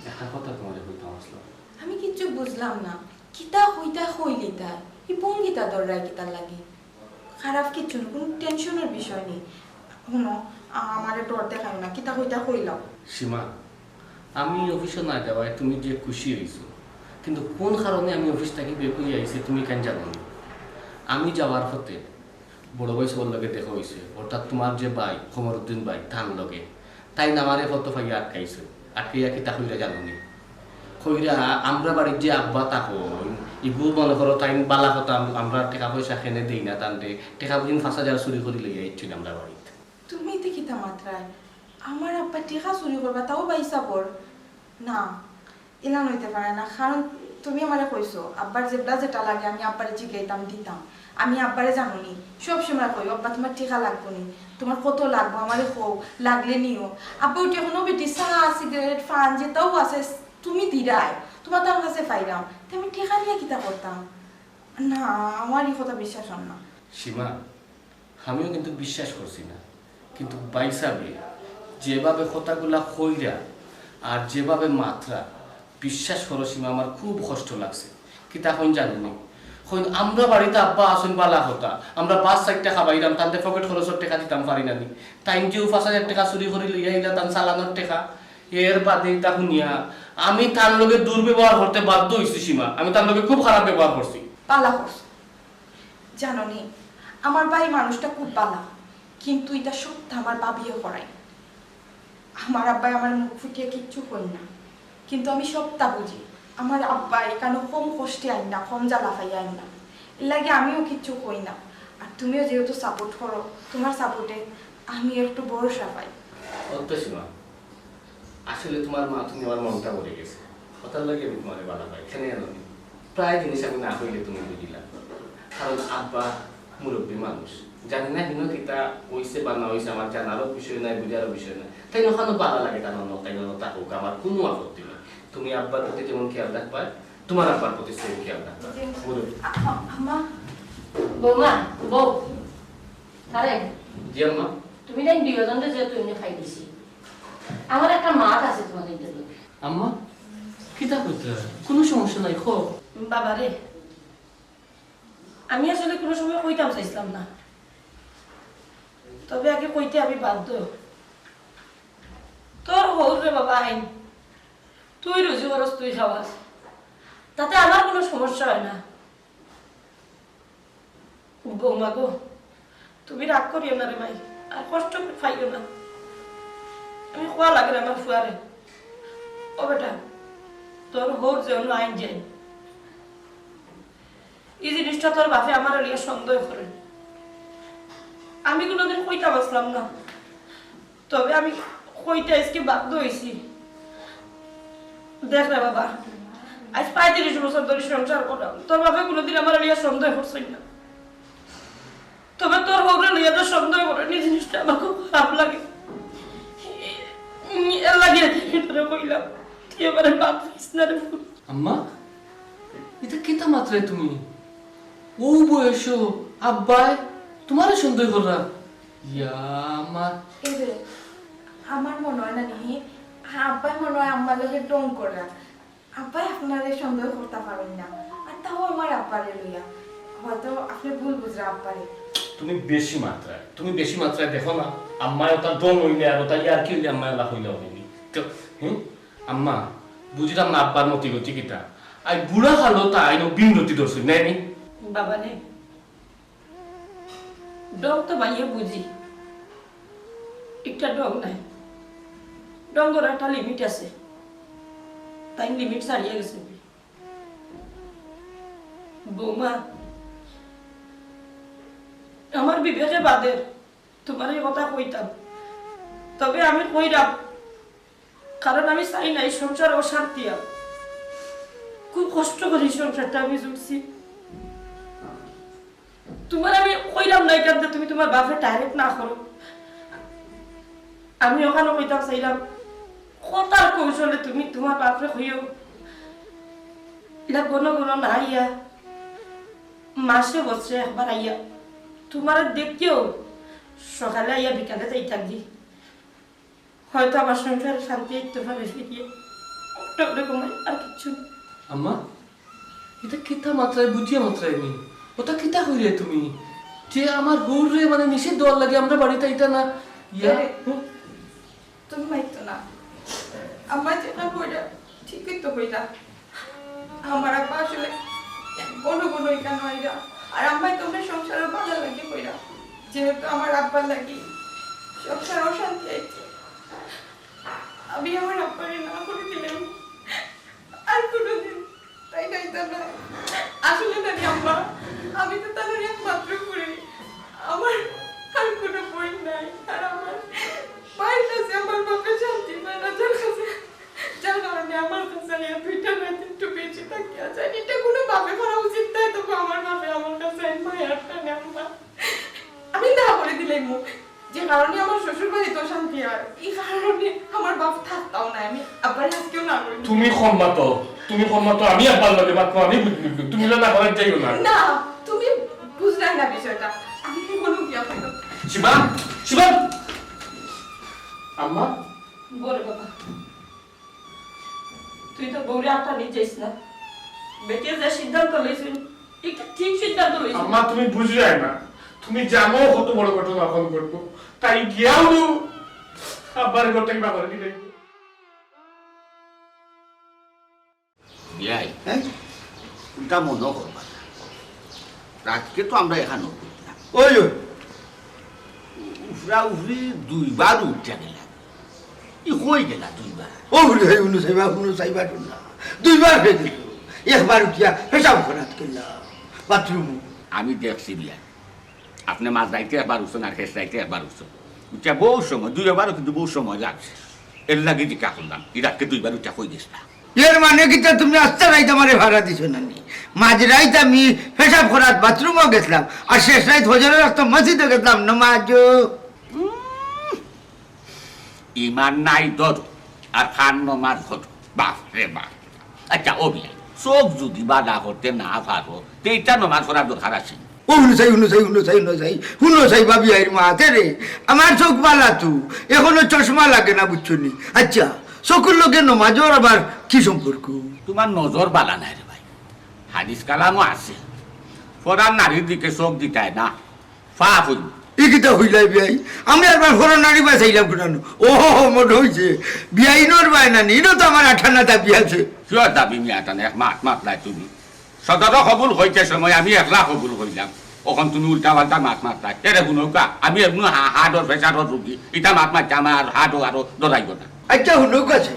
একটা কথা তোমার বলতাম আসলাম। আমি কিচ্ছু বুঝলাম না, কিতা হইতা হইলি তার ই পঙ্গিতা দররায় কিতা লাগে, খারাপ কিচ্ছু না, কোনো টেনশনের বিষয় নেই। শুনো আমারে ডর দেখাই না, কিতা হইতা হইলাম। সীমা, আমি অফিসে না যাওয়ায় তুমি যে খুশি হয়েছো, কিন্তু কোন কারণে আমি অফিস থেকে বের করে আইছি তুমি কেন জানো না? আমি যাওয়ার পথে বড় ভাই সবার লগে দেখা হয়েছে, অর্থাৎ তোমার যে ভাই কমরুদ্দিন ভাই তার লগে, তাই না আমারে ফটো ফাইয়া আটকাইছে। আটকাইয়া কি তা হইরা জানো নি? কইরা আমরা বাড়ির যে আব্বা তাকো এগুলো মনে করো তাই বালা কথা, আমরা টাকা পয়সা খেনে দিই না, টানতে টাকা পয়সা 5,000 চুরি করে লইয়া ইচ্ছিল আমরা বাড়িতে। তুমি তো কিতা মাত্রায় আমার আব্বা টিকা চুরি করবা, তাও বাইসা পর না, এলা নইতে পারে না। কারণ তুমি আমারে কইছো আব্বার যেটা যেটা লাগে আমি আব্বারে জিগাইতাম দিতাম, আমি আব্বারে জানুনি সব সময় কই আব্বা তোমার টিকা লাগবো নি, তোমার কত লাগবো আমারে কও, লাগলে নিও। আব্বা ওইটা কোনো বেটি চা সিগারেট ফান যেটাও আছে তুমি দিরাই, তোমার তার কাছে পাইরাম, তো আমি টিকা নিয়ে কিতা করতাম না, আমার এই কথা বিশ্বাস হন না। সীমা, আমিও কিন্তু বিশ্বাস করছি না, কিন্তু বাইসাবে যেভাবে কথাগুলা কইরা আর যেভাবে মাত্রা, বিশ্বাস করো সীমা আমার খুব কষ্ট লাগছে। কি তখন জানি আমরা বাড়িতে আব্বা আসুন বালা হতা, আমরা 5-4 টাকা খাবাইলাম, তাতে পকেট খরচের টাকা দিতাম পারি না নি, তাই যে 5,000 টাকা চুরি করে লইয়া আইলা তান চালানোর টাকা। এর বাদে তা শুনিয়া আমি তার লগে দুর্ব্যবহার করতে বাধ্য হয়েছি সীমা, আমি তার লগে খুব খারাপ ব্যবহার করছি। পালা করছো জানো নি, আমার ভাই মানুষটা খুব পালা, কিন্তু এটা সত্য আমার বাবিও করাই। আমার আব্বাই আমার মুখ ফুটিয়ে কিচ্ছু কই না, কিন্তু আমি সবটা বুঝি। আমার আব্বাই কেন কম কষ্টে আইন না, কম জ্বালা পাই আইন না, এর লাগে আমিও কিচ্ছু কই না। আর তুমিও যেহেতু সাপোর্ট করো, তোমার সাপোর্টে আমি একটু ভরসা পাই। অত সীমা, আসলে তোমার মা তুমি আমার মনটা বলে গেছে, কথার লাগে আমি তোমার বাধা পাই। এখানে জানি প্রায় জিনিস আমি না হইলে তুমি বুঝিলাম, কারণ আব্বা মুরব্বী মানুষ, জানি না হিনো কিতা হইছে বা না হইছে আমার জানারও বিষয় নাই, বুঝারও বিষয় নাই, তাই ওখানে ভালো লাগে তার তাই থাকুক, আমার কোনো আপত্তি নেই। তুমি আব্বার প্রতি যেমন খেয়াল রাখবা, তোমার আব্বার প্রতি সেম খেয়াল রাখবা। আম্মা বৌমা বউ তারে জি আম্মা। তুমি তাই দুজনটা যেহেতু এনে খাই দিছি, আমার একটা মাঠ আছে তোমাদের জন্য। আম্মা কিতা করতে কোনো সমস্যা নাই, খো বাবা রে, আমি আসলে কোনো সময় কইতাম চাইছিলাম না, তবে আগে কইতে আমি বাধ্য। তোর হল রে বাবা আইন, তুই রুজি খরচ তুই খাওয়াস, তাতে আমার কোনো সমস্যা হয় না। বৌমা গো, তুমি রাগ করিও না রে ভাই, আর কষ্ট পাইও না, আমি খোয়া লাগে না আমার ফুয়ারে। ও বেটা, তোর হোর যে অন্য আইন যায়, এই জিনিসটা তোর বাপে আমার লিয়ে সন্দেহ করে। আমি কোনোদিন কইটা বাসলাম না, তবে আমি কইতে আজকে বাধ্য হয়েছি। দেখ রে বাবা, আজ 35 বছর ধরে সংসার করলাম, তোর বাপে কোনোদিন আমার লিয়ে সন্দেহ করছেন না, তবে তোর হোরে লিয়ে তো সন্দেহ করেনি, জিনিসটা আমার খুব খারাপ লাগে। লাগিয়ে তোরে কইলাম, তুই এবারে বাপ না রে। আম্মা এটা কিতা মাত্রায় তুমি ও বয়স আব্বাই তোমার সন্দেহ করা? ইয়া আমার এবে আমার মনে হয় না নি আব্বাই মনে হয় আমার লোকের ডং করা, আব্বাই আপনারে সন্দেহ করতে পারেন না, আর তাও আমার আব্বারে লইয়া, হয়তো আপনি ভুল বুঝরা আব্বারে। তুমি বেশি মাত্রায় দেখো না, আম্মায় ওটা দম হইলে আর ওটা ইয়ার কি হইলে আম্মায় ওলা হইলে হইনি তো। আম্মা বুঝলাম না আব্বার মতি গতি কিতা, আই বুড়া খালো তা আইনো বিনতি ধরছি নাইনি। বাবা রে, ডং তো মাইয়ে বুঝি, একটা ডং নাই, ডঙ্গর একটা লিমিট আছে, তাই লিমিট ছাড়িয়ে গেছে। বৌমা, আমার বিবেকে বাদের তোমার এই কথা কইতাম, তবে আমি কইরাম, কারণ আমি চাই না এই সংসার অশান্তি। খুব কষ্ট করি সংসারটা আমি জুড়ছি, তোমার আমি কইলাম না এটা তুমি তোমার বাপরে ডাইরেক্ট না করো। আমি ওখানে কইতাম চাইলাম কথার কৌশলে তুমি তোমার বাপরে কইও এটা কোনো না আইয়া মাসে বছরে একবার আইয়া তোমার দেখিও সকালে আইয়া বিকালে যাই থাকবি, হয়তো আমার সংসারে শান্তি একটু ভাবে ফিরিয়ে ঘুমাই আর কিচ্ছু না। আম্মা এটা কিতা মাত্রায় বুঝিয়া মাত্রায় নি, ওটা কিতা হইলে তুমি যে আমার গৌরে মানে নিষেধ দেওয়ার লাগে আমরা বাড়িতে এটা না ইয়া তুমি মাইতো না আমার যেটা কইরা ঠিকই তো কইরা। আমার আব্বা আসলে কোনো এখানে আইরা আর আম্মাই তোমার সংসারের বাধা লাগে কইরা, যেহেতু আমার আব্বার লাগি সংসার অশান্তি আইছে। আমি আমার আব্বারে না করে দিলাম আর কোনোদিন তাই নাইতো না। আসলে না আম্মা, আমি তো তাদের একমাত্র করি, আমার আর কোনো বই নাই। আর আমার মায়ের কাছে আমার বাপের শান্তি পায় না, যার কারণে আমার কাছে দুইটা রাত একটু বেঁচে থাকি আছে। এটা কোনো বাপে করা উচিত নয়, তবু আমার বাপে আমার কাছে মায়ের টানে আম্মা। আমি না বলে দিলাই মুখ যে কারণে আমার শ্বশুর বাড়িতে শান্তি হয়, এই কারণে আমার বাপ থাকতাও না। আমি আবার আজকেও না করি। তুমি সম্মত আমি আব্বার লগে মাত্র আমি বুঝলি তুমি না করার যাইও না। না তুমি বুঝলাই না বিষয়টা, আমি কি কোনো বিয়া পাইব। শিবা শিবা আম্মা বলে বাবা তুই তো বউরে আটটা নিয়ে যাইস না, বেটির যে সিদ্ধান্ত লইছিস একটা ঠিক সিদ্ধান্ত লইছিস। আম্মা তুমি বুঝলে না, তুমি জানো কত বড় ঘটনা এখন ঘটবো, তাই গিয়াও আব্বার ঘরটা কিবা করে দিলে। বিয়াই ওটা মনে করবা না, রাতকে তো আমরা এখানে ওই উফরা উফরি দুইবার উঠতে গেলাম, ই হয়ে গেলা দুইবার। ও হুনু সাইবা না দুইবার হয়ে গেল, একবার উঠিয়া পেশাব করাত করলাম বাথরুম। আমি দেখছি বিয়াই আপনি মাছ রাইতে একবার উঠছেন আর শেষ রাইতে একবার উঠছেন, উঠা বহু সময় দুইবারও কিন্তু বহু সময় লাগছে। এর লাগে জিজ্ঞা করলাম এই রাতকে দুইবার উঠা কই দিস না। এর মানে কি তুমি আস্তে রাইতে আমারে ভাড়া দিছো না? মাঝ রাইত আমি পেশাব করাত বাথরুমও গেছিলাম, আর শেষ রাইত হজরের রাস্তা মসজিদে গেছিলাম নামাজ। ইমান নাই ধর আর খান নমাজ ধর, বাপ রে বাপ। আচ্ছা ও বিয়াই চোখ যদি বাধা করতে না পারো তো এইটা নমাজ করার দরকার আছে। ও হুনো সাই ভাবি আইর মাতে রে, আমার চোখ বালা তু এখনো চশমা লাগে না বুঝছো নি? আচ্ছা চকুর লোকে নমাজর আবার কি সম্পর্ক? তোমার নজর বালা নাই রে ভাই, হাদিস কালামও আছে ফরান নারীর দিকে চোখ দিতায় না ফা হইল। ইকিটা হইলাই বিয়াই আমি একবার ঘর নারী বাঁচাইলাম কোনানো। ও মনে হয়েছে বিয়াই নোর বাই না নিনো তো আমার 58টা বিয়াছে। কিয় দাবি মিয়াটান এক মাত মাতলাই তুমি সদর কবুল হইতে সময় আমি একলা কবুল হইলাম, ওখান তুমি উল্টা পাল্টা মাত মাতলাই এরে শুনকা আমি এমনি হাড়র ফেসারর রুগী ইটা মাত মারছে আমার হাড়ও আরো দৌড়াইব না। আচ্ছা হুনৌক আছে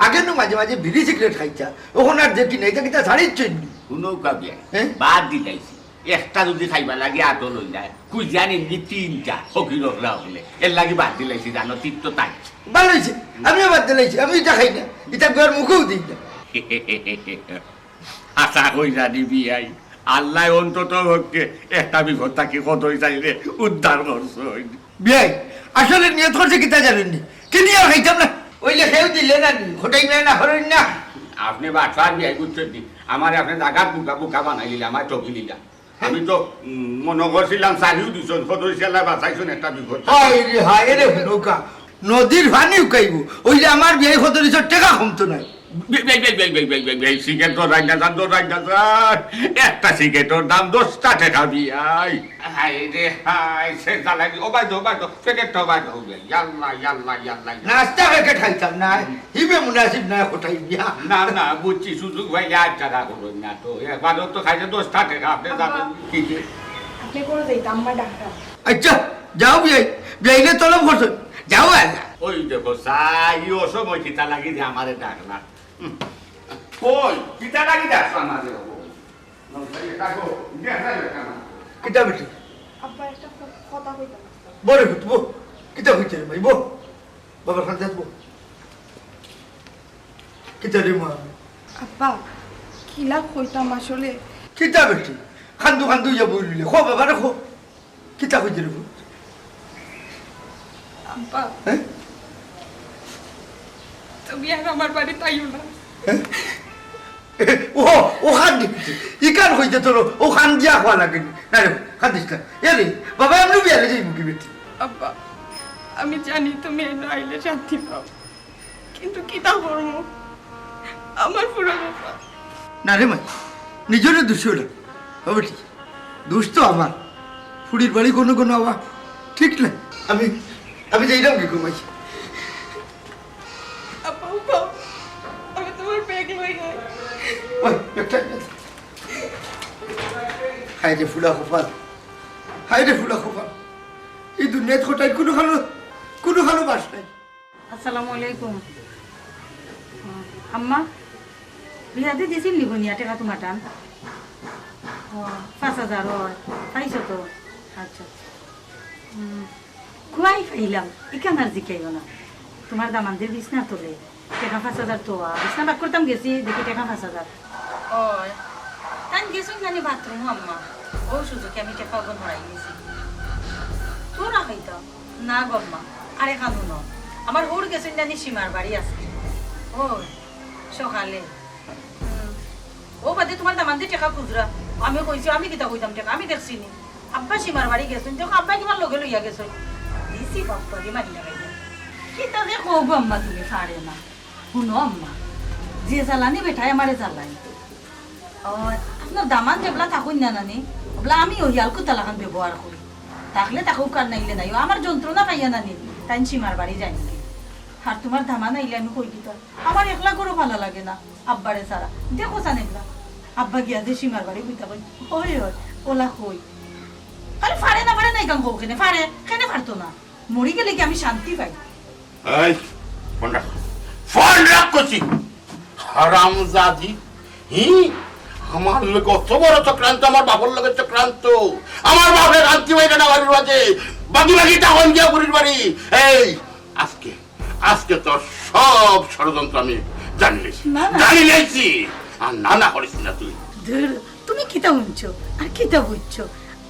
আগে নো মাঝে মাঝে বিড়ি সিগারেট খাইছা, ওখানে আর দেখি নাই কিটা ছাড়িচ্ছেন শুনৌকা বিয়া হ্যাঁ? বাদ দিলাইছি একটা যদি খাইবা লাগে আটো লই যায় কুইজান এমনি 3টা ফকির হলে এর লাগে বাদ দিলাইছি জানো তীর্থ তাই। ভালো হয়েছে আমিও বাদ দিলাইছি, আমি এটা খাই না, এটা ঘর মুখেও দিই না। আশা কই জানি বিয়াই আল্লাহ অন্তত হচ্ছে একটা বিপদ থাকি কতই চাইলে উদ্ধার করছো। বিয়াই আসলে নিয়ত করছে কিতা জানেননি, কি নিয়ে খাইতাম না ওই লেখেও দিলে না নি খোটাই না হরেন না। আপনি বাচ্চার বিয়াই বুঝছেন নি আমার আপনি জাগাত বুকা বুকা বানাই দিলে আমার চকি দিলা, আমি তো মনে করছিলাম চারিও দিছন সদস্য বাঁচাইছন একটা বিপদ। হায় রে নৌকা নদীর পানি উকাইব ওইলে আমার বিয়াই খতরিছর টাকা কমতো নাই। সিগারেটর রাঙ্গা যান তোর রাঙ্গা যান একটা সিগারেটর দাম 10টা টাকা বিয়াই। হাই রে হাই সে জ্বালাই ও বাই দো সিগারেটটা বাই দো ইয়াল্লা ইয়াল্লা ইয়াল্লা। নাস্তা খেয়ে খাইতাম না হিবে মুনাসিব না খোটাই বিয়া। না না বুঝছি সুযোগ ভাই আর টাকা করবেন না তো একবার তো খাইছে 10টা টাকা আপনি যাবেন কি কি আপনি করে যাইতাম আমার ডাক্তার। আচ্ছা যাও বিয়াই বিয়াইলে তলব করছো যাও আল্লাহ। ওই দেখো সাই ও সময় কিতা লাগি যে আমারে ডাকলা কই কিতা লাগি ডাকছ আমারে কিতা বেটি আব্বা একটা কথা কইতাম। বড় হইত বো কিতা হইছে রে ভাই বো বাবার খান যাবো কিতা রে মা আব্বা কিলা কইতাম আসলে কিতা বেটি খান্দু খান্দু যাব বলিলে খো বাবা রে খো কিতা কইছে রে ভূত? আব্বা হ্যাঁ তুমি আর আমার বাড়ি তাইও না। ও ও খান দিচ্ছে ইকান কইছে তোর ও খান দিয়া খাওয়া লাগে না রে খান দিস না এরে বাবা আমি বিয়ালে যাই মুখি বেটি আব্বা আমি জানি তুমি এনে আইলে শান্তি পাও, কিন্তু কিতা করবো আমার পুরো বাবা। না রে মাই নিজের দোষ ওটা হবে ঠিক দোষ তো আমার ফুড়ির বাড়ি কোনো কোনো আবার ঠিক না আমি আমি যাইলাম কি ঘুমাই আব্বা উঠো, আমি তোমার ব্যাগ লই যাই। ওই একটা হাই রে ফুলা খোপাল হাই রে ফুলা খোপাল এই দুনিয়াত কোটাই কোনো খানো বাস নাই আসসালামু আলাইকুম আম্মা বিয়াতে দিছিল লিবনিয়া টাকা তোমার টান 5,000 হয় পাইছো তো আচ্ছা খুয়াই পাইলাম এখান আর জিকাইব না তোমার দামানদের বিছনা তোলে টাকা 5,000 তো বিছনা বাক করতাম গেছি দেখি টাকা 5,000 ও তান গেছো জানি বাথরুম আম্মা ও সুযোগে আমি টাকা ওখান হরাই গেছি তোরা খাইতাম না গম্মা আরে খানো ন আমার হোর গেছেন জানি সীমার বাড়ি আছে ও সকালে ও বাদে তোমার দামানদের টাকা খুচরা আমি কইছি আমি কিতা কইতাম টাকা আমি দেখছি নি আব্বা সীমার বাড়ি গেছেন দেখো আব্বা কিমান লগে লইয়া গেছে দিছি বাপ্পা দি মারি লাগাই কিতা যে কব আম্মা তুমি পারে না শুনো আম্মা যে জ্বালানি বেঠাই আমারে জ্বালানি ও আপনার দামান যেগুলা থাকুন না নানি ওগুলা আমি ওই আলকু তালাখান ব্যবহার করি থাকলে তাকেও কার নাইলে নাই আমার যন্ত্রণা পাইয়া নানি তাই সীমার বাড়ি যাই নাকি আর তোমার ধামা নাইলে আমি কই দিতাম আমার একলা করে ভালো লাগে না আব্বারে সারা দেখো সান একলা আব্বা গিয়া যে সীমার বাড়ি কইতা কই ওই ওই ওলা কই আরে ফাড়ে না নাই গাম হোক কেনে ফাড়ে কেনে ফাড়তো না মরি গেলে কি আমি শান্তি পাই এই ফোন রাখ করছি হারামজাদি হি আমার লোক অত বড় চক্রান্ত আমার বাবার লোকের চক্রান্ত আমার বাপের শান্তি পাইটা না বাড়ির বাজে বাকি টাকা গিয়া বুড়ির বাড়ি এই আজকে তোর সব ষড়যন্ত্র আমি জানি লেছি আর না করিস না তুই ধুর তুমি কিতা শুনছো আর কিতা বুঝছো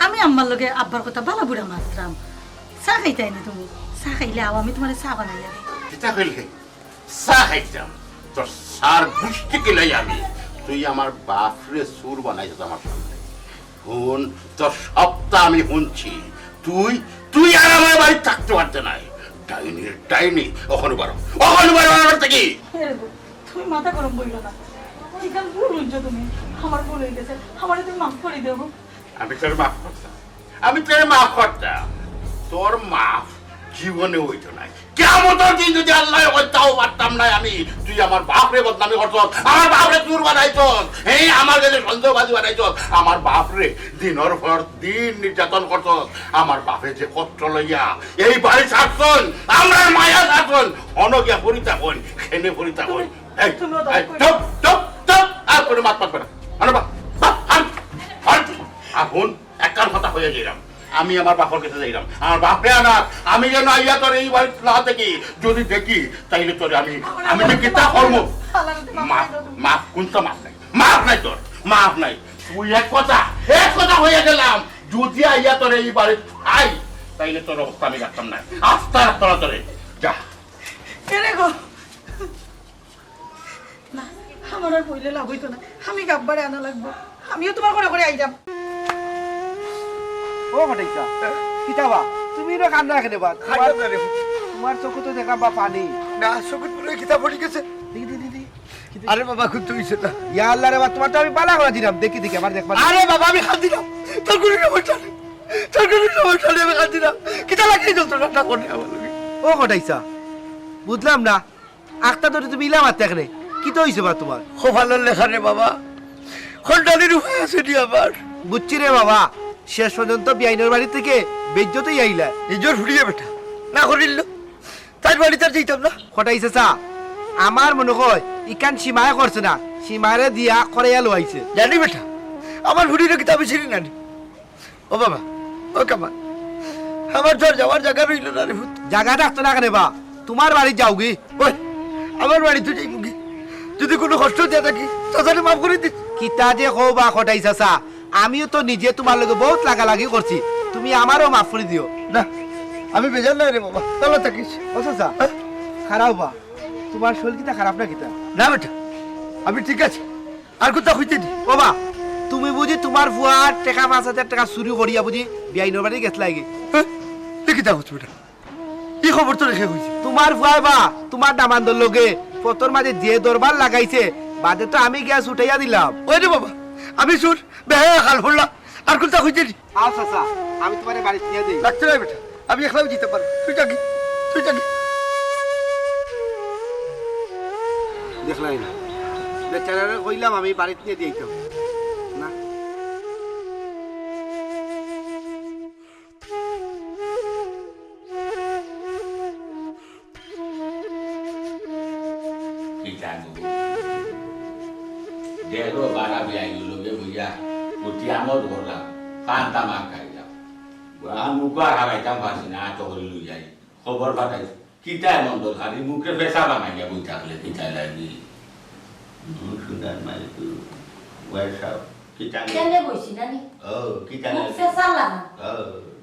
আমি আম্মার লগে আব্বার কথা ভালো বুড়া মাত্রাম চা খাইতাই না তুমি চা খাইলে আও আমি তোমার চা বানাইয়া দিই কিতা কইলে চা খাইতাম তোর সার গুষ্টি কেলাই আমি তুই আমার বাপরে সুর বানাইছিস আমার সামনে হুন তোর সবটা আমি শুনছি তুই আর আমার বাড়ি থাকতে পারতে নাই ডাইনি ওখানে বারো আমার থেকে তুমি মাথা গরম বইল না এখান ভুল বুঝছো তুমি আমার ভুল হয়ে গেছে আমার তুমি মাফ করে দেবো আমি তোর মাফ করতাম তোর মাফ জীবনে হইতো নাই কেমন দিন যদি আল্লাহ তাও পারতাম না আমি তুই আমার বাপরে বদনামি করছ আমার বাপরে চুর বানাইছ এই আমার কাছে সন্দেহবাদী বানাইছ আমার বাপরে দিনের পর দিন নির্যাতন করছ আমার বাপে যে কষ্ট লইয়া এই বাড়ি ছাড়ছন আমরা মায়া ছাড়ছন অনগিয়া পরিতা হন খেনে পরিতা হন আর কোনো মাত পাতবে না এখন একটার কথা হয়ে গেলাম আমি আমার বাপর কাছে যাইলাম আমার বাপরে আনা আমি যেন আইয়া তোর এই বাড়ি না দেখি যদি দেখি তাইলে তোর আমি দেখি তা কর্ম মাফ কোনটা মাফ নাই তোর মাফ নাই তুই এক কথা হয়ে গেলাম যদি আইয়া তোর এই বাড়ি আই তাইলে তোর অবস্থা আমি রাখতাম না আস্থা রাখতো না তোরে যা কেন গো না আমার আর বইলে লাভ হইতো না আমি গাব্বারে আনা লাগবো আমিও তোমার করে আইলাম ও ঘটাইছা কিতাবা তুমি না কান্না রাখে দেবা তোমার চোখ তো দেখা বা পানি না চোখের পুরো কিতা পড়ে গেছে আরে বাবা খুব তুই সেটা ইয়া আল্লাহ রে বাবা তোমার তো আমি পালা করে দিলাম দেখি আমার দেখবা আরে বাবা আমি খান দিলাম তোর কোনো সমস্যা নেই আমি খান দিলাম কিতা লাগিয়ে যন্ত্রণাটা করে আমার লগে ও ঘটাইছা বুঝলাম না আখটা ধরে তুমি ইলাম আর দেখলে কি তো হইছে বা তোমার খোফানোর লেখা রে বাবা খন্ডানির উপায় আছে নি আমার বুঝছি রে বাবা শেষ পর্যন্ত বিআইনের বাড়ি থেকে বেজ্জতই আইলা নিজের ফুরিয়ে বেটা না করিল তার বাড়িতে আর যেতাম না ঘটাইছে চা আমার মনে হয় ইকান সীমায় করছে না সীমারে দিয়া করাইয়া লোয়াইছে জানি বেটা আমার ফুরিয়ে কিতাব ছিলি না ও বাবা ও কামান আমার তোর যাওয়ার জায়গা রইল না রে ভূত জায়গা থাকতো না কেন বা তোমার বাড়ি যাও গি ওই আমার বাড়িতে যাই মুগি যদি কোনো কষ্ট দিয়ে থাকি তাহলে মাফ করে দিস কিতা যে হো বা ঘটাইছে চা আমিও তো নিজে তোমার লগে বহুত লাগালাগি করছি তুমি আমারও মাফ করে দিও না আমি বেজার নাই রে বাবা ভালো থাকিস ও চাচা খারাপ বা তোমার শরীর কিতা খারাপ না কিতা না বেটা আমি ঠিক আছে আর কোথাও হইতে দি বাবা তুমি বুঝি তোমার ফুয়ার টাকা 5,000 টাকা চুরি করিয়া বুঝি বিয়াইনোর বাড়ি গেছলা লাগে দেখি তা হচ্ছে বেটা এই খবর তো রেখে হয়েছে তোমার ফুয়াই বা তোমার দামান্দর লগে পতর মাঝে যে দরবার লাগাইছে বাদে তো আমি গ্যাস উঠাইয়া দিলাম ওই রে বাবা আমি শুন বেহা হাল হল্লা আর কোথাও হইতে দি আও চাচা আমি তোমার বাড়ি নিয়ে দেই লাগছে না বেটা আমি একলাও যেতে পারি তুই যাবি দেখলাই না বেচারারে কইলাম আমি বাড়িতে নিয়ে দিইতাম না কি জানো দেড়ো বারা বিয়াই লোকে বুঝা উঠি আমার ধরলাম কান্তা মা খাইলাম মুখা হারাইতাম পারছি না এত করে লই যাই খবর পাঠাই কিতায় মন্দ খালি মুখে পেশা বানাইয়া বই থাকলে কিতায় লাগি সুন্দর মানে তো ওয়াইসা কিতায় কেনে বইছি নানি ও কিতায় মুখ ফেসা লাগা ও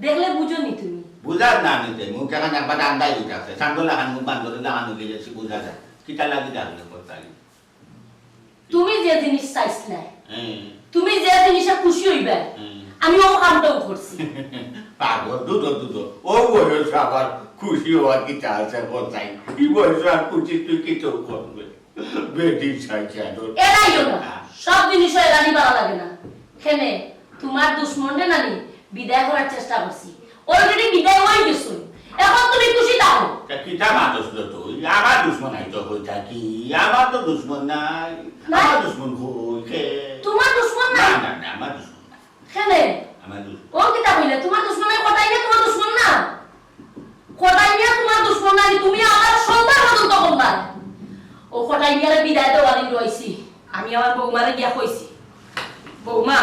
দেখলে বুঝো নি তুমি বুঝার না নিতে মুখে খান একবার আন্দাই উঠে আছে সাঙ্গলা খান মুখ বান্ধরে লাগানো গেছে বুঝা যায় কিতা লাগি থাকলে কোথায় তুমি যে জিনিস চাইছিলে হ্যাঁ তুমি যে জিনিসে খুশি হইবে আমি ও কামটাও করছি পাগল দুটো ও বয়স আবার খুশি হওয়ার কি চালছে কোথায় কি বয়স আর খুশি তুই কি তো করবে বেটি চাইছে এড়াইও না সব জিনিস এড়ানি ভালো লাগে না হেনে তোমার দুশ্মনে নানি বিদায় করার চেষ্টা করছি অলরেডি বিদায় হয়ে গেছো এখন তুমি খুশি থাকো তা কিতা মানুষ তো তুই আমার দুশ্মন নাই তো হই থাকি আমার তো দুশ্মন নাই আমার দুশ্মন হই কে তোমার দুশ্মন না না না না আমার দুশ্মন না হেনে আমার দুশ্মন ও কিতা কইলে তোমার দুশ্মনের কথাই না তোমার দুশ্মন না কথাই না তোমার দুশ্মন না তুমি আমার সন্তান মতন তখন না ও কথাই নিয়ে বিদায় দেওয়ার দিন রইছি আমি আমার বৌমারে গিয়া কইছি বৌমা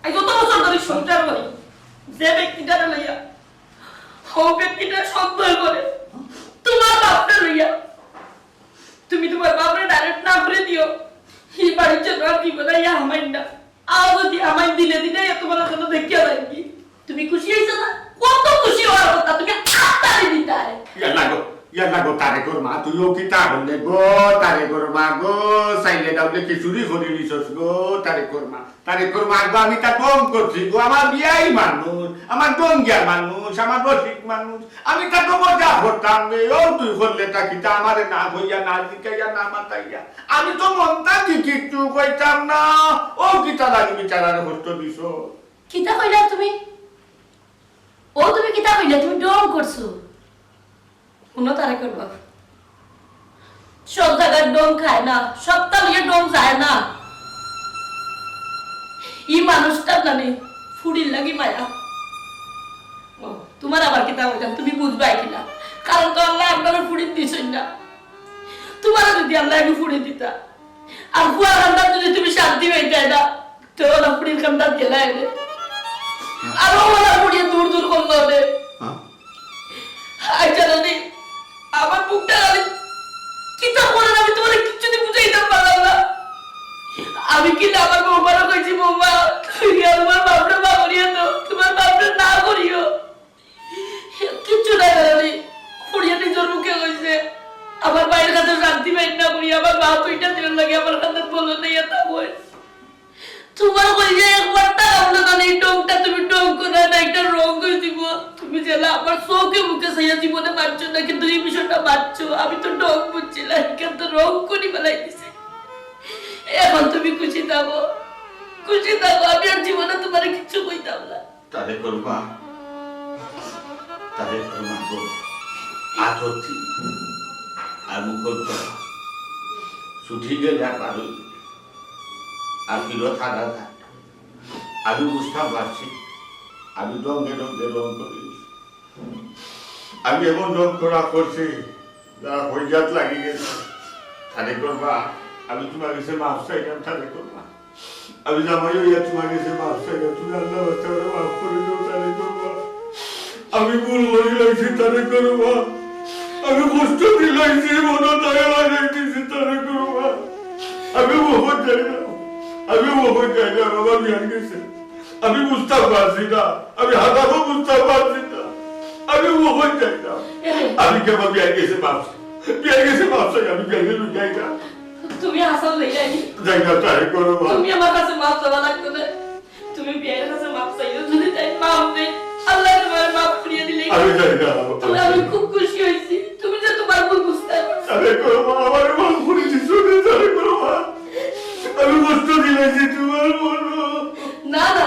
আই যত বছর ধরে সংসার করি যে ব্যক্তিটারে লইয়া ও ব্যক্তিটা সন্দেহ করে তোমার বাপটা লইয়া তুমি তোমার বাপরে ডাইরেক্ট না করে দিও এই বাড়ির জন্য আর কি বলে ইয়া আমাই না আর যদি আমায় দিলে দিলে তোমার জন্য দেখিয়া রাখি তুমি খুশি হইছো না কত খুশি হওয়ার কথা তুমি আত্মারে দিতাই ইয়ালা গো তারে কর মা তুইও কিতা বললে গো তারে কর মা গো সাইলে দাউলে কি চুরি করে নিছস গো তারে কর মা গো আমি তা কম করছি গো আমার বিয়াই মানুষ আমার গঙ্গিয়ার মানুষ আমার রসিক মানুষ আমি তা তো মজা করতাম রে ও তুই করলে তা কিতা আমারে না হইয়া না দিকাইয়া না মাতাইয়া আমি তো মনটা কি কিচ্ছু কইতাম না ও কিতা লাগি বিচারারে কষ্ট দিছো কিতা কইলা তুমি ও তুমি কিতা কইলা তুমি ডং করছো কোনো তারে করবা সব জায়গায় ডং খায় না সব তালিয়ে ডং যায় না এই মানুষটা জানে ফুড়ির লাগি মায়া ও তোমার আবার কিতা হইতাম তুমি বুঝবাই কিনা কারণ তো আল্লাহ আপনারা ফুড়ির দিছেন না তোমার যদি আল্লাহ একটু ফুড়ি দিতা আর ফুয়ার কান্দার যদি তুমি শান্তি হইতে না তো ওরা ফুড়ির কান্দার গেলা এনে আর ওরা ফুড়িয়ে দূর দূর করলো ওদের আচ্ছা জানি আমার বুকটা আমি কিতা বলেন আমি তোমার কিছুতে বুঝাইতে পারলাম না আমি কি আমার বৌমারও কইছি বৌমা তুমি আমার বাপটা মা করিও তো তোমার বাপটা না করিও কিচ্ছু নাই জানি ফুড়িয়ে নিজের মুখে কইছে আমার বাইরের কাছে শান্তি পাই না করি আমার মা তুইটা দিন লাগে আমার কাছে বলো নেই এত বই তোমার কই যে একবার টাকা জানি ডংটা তুমি ডং করে না একটা রং করে দিব তুমি জেলা আমার চোখে মুখে সাইয়া জীবনে মারছো না কিন্তু এই বিষয়টা মারছো আমি তো ডং বুঝছিলাম কিন্তু রং করি বেলাই দিছে এখন তুমি খুশি থাকো আমি আর জীবনে তোমার কিচ্ছু কইতাম না তারে করবা গো আততি আর মুখর করা ছুটি গেলে আর পারো আর ফিরত হারা থাক আমি বুঝতাম পারছি আমি রঙে রং করি আমি এমন রং করা করছি যা হইজাত লাগি গেছে তারে করবা আমি তোমার কাছে মাফ চাইলাম তারে করবা আমি জামাই হইয়া তোমার কাছে মাফ চাইলাম তুমি আল্লাহ বাচ্চারা মাফ করে দাও তারে করবা আমি ভুল করে লাগছি তারে করবা আমি কষ্ট দিলাইছি মনে দয়া লাগাইতেছি তারে করবা আমি বহুত যাই না আমি মোবাইল চাই না বাবা বিয়ার গেছে আমি বুঝতে পারছি না আমি হাতারও বুঝতে পারছি না আমি মোবাইল চাই না আমি কেমন বিয়ার গেছে ভাবছি আমি বিয়ার যাই না তুমি আসল লই যাইনি যাই না ট্রাই করো তুমি আমার কাছে মাপ চাওয়া লাগতো না তুমি বিয়ের কাছে মাপ চাইছো যদি তাই মাপ নেই আল্লাহ তোমার মাপ করিয়ে দিলে আমি যাই না আমি খুব খুশি হয়েছি তুমি যে তোমার ভুল বুঝতে পারছো আরে করো মা আমার মাপ করে দিছো আরে করো মা আমি কষ্ট দিয়েছি তোমার বলো না না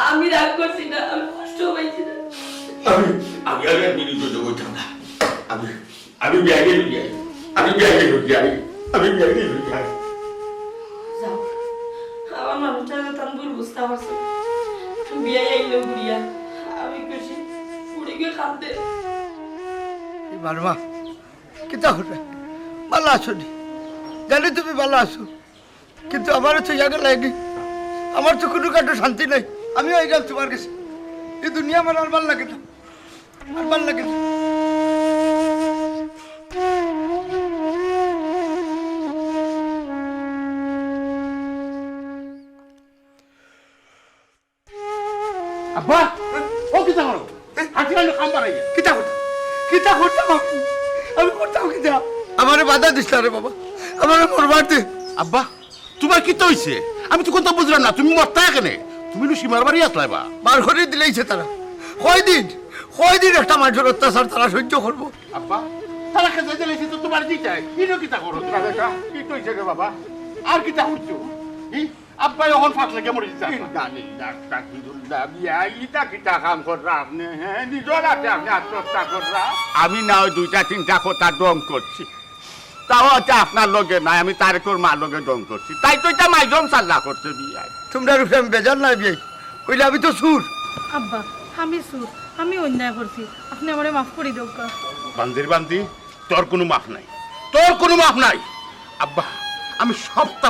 আমি রাগ করছি না আমি কষ্ট পাইছি না আমি আগে মিনিট যোগ হইতাম না আমি ব্যাগে যাই আমি ব্যাগে যাই যাও আমার মানুষটা তার ভুল বুঝতে পারছো বিয়ে আইলো গুড়িয়া আমি খুশি উড়ে গিয়ে কাঁদতে মারমা কিতা হরে ভালো আছো নি জানি তুমি ভালো আছো কিন্তু আমারও তো জায়গা লাগে আমার তো কোনো কাটো শান্তি নাই আমিও এই গেলাম তোমার কাছে এই দুনিয়া আমার আর ভাল লাগে না আর ভাল লাগে না আব্বা ও কিতা করো হাতি কানে কাম বাড়াই কিতা করতাম আমি করতাম কিতা আমারে বাধা দিস না রে বাবা আমারে মরবার দে আব্বা তোমার কি তো হইছে আমি তো কথা বুঝলাম না তুমি মরতা কেনে তুমি নো সীমার বাড়ি আসলাই বা বার করে দিলেইছে তারা কয়দিন একটা মানুষের অত্যাচার তারা সহ্য করবো আব্বা তারা খেতে দিলেছি তো তোমার দিতে কি নো কিতা করো তোরা বেটা কি তো হইছে রে বাবা আর কিতা হইছো আব্বা এখন ফাঁক লাগে মরে যাচ্ছে জানি ডাক্তার কি দুলদা বিয়া ইটা কিতা কাম কররা আপনি হ্যাঁ নিজর হাতে আপনি আত্মহত্যা কররা আমি না ওই 2-3টা কথা দম করছি তাও হচ্ছে আপনার লগে নাই আমি তারেকর মার লগে দম করছি তাই তো এটা মাইজম সাল্লা করছে বিয়ায় তোমরা রূপে আমি বেজার নাই বিয়ে ওইলে আমি তো সুর আব্বা আমি সুর আমি অন্যায় করছি আপনি আমারে মাফ করে দাও বান্দি তোর কোনো মাফ নাই আব্বা আমি সবটা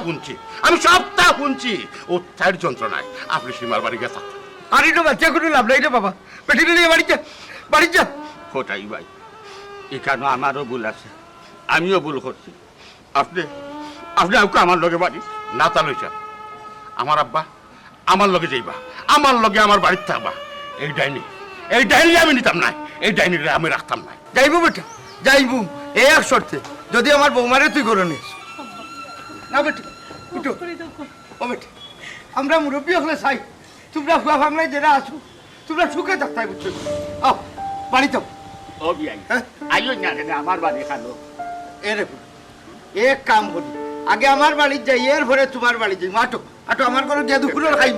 শুনছি ও চার যন্ত্রণায় আপনি সীমার বাড়ি গেছে আর এটা বাচ্চা কোনো লাভ নাই রে বাবা পেটি নিয়ে বাড়ি যা কোটাই ভাই এখানে আমারও ভুল আছে আমিও ভুল করছি আপনি আমাকে আমার লগে বাড়ি না তা লইছা আমার আব্বা আমার লগে যাইবা আমার লগে আমার বাড়িতে থাকবা এই ডাইনি আমি নিতাম নাই এই ডাইনিরে আমি রাখতাম নাই যাইবো বেটা যাইবো এই এক শর্তে যদি আমার বৌমারে তুই করে নিস না বেটি উঠো ও বেটি আমরা মুরব্বী হলে চাই তোমরা ফুয়া ফাংলায় যারা আছো তোমরা সুখে থাকতাই বুঝছো আও বাড়ি যাও ও বিয়াই আইও না কেন আমার বাড়ি খালো এরে এক কাম করি আগে আমার বাড়ি যাই এর পরে তোমার বাড়ি যাই আটো আমার কোনো গেদু ফুলের খাইব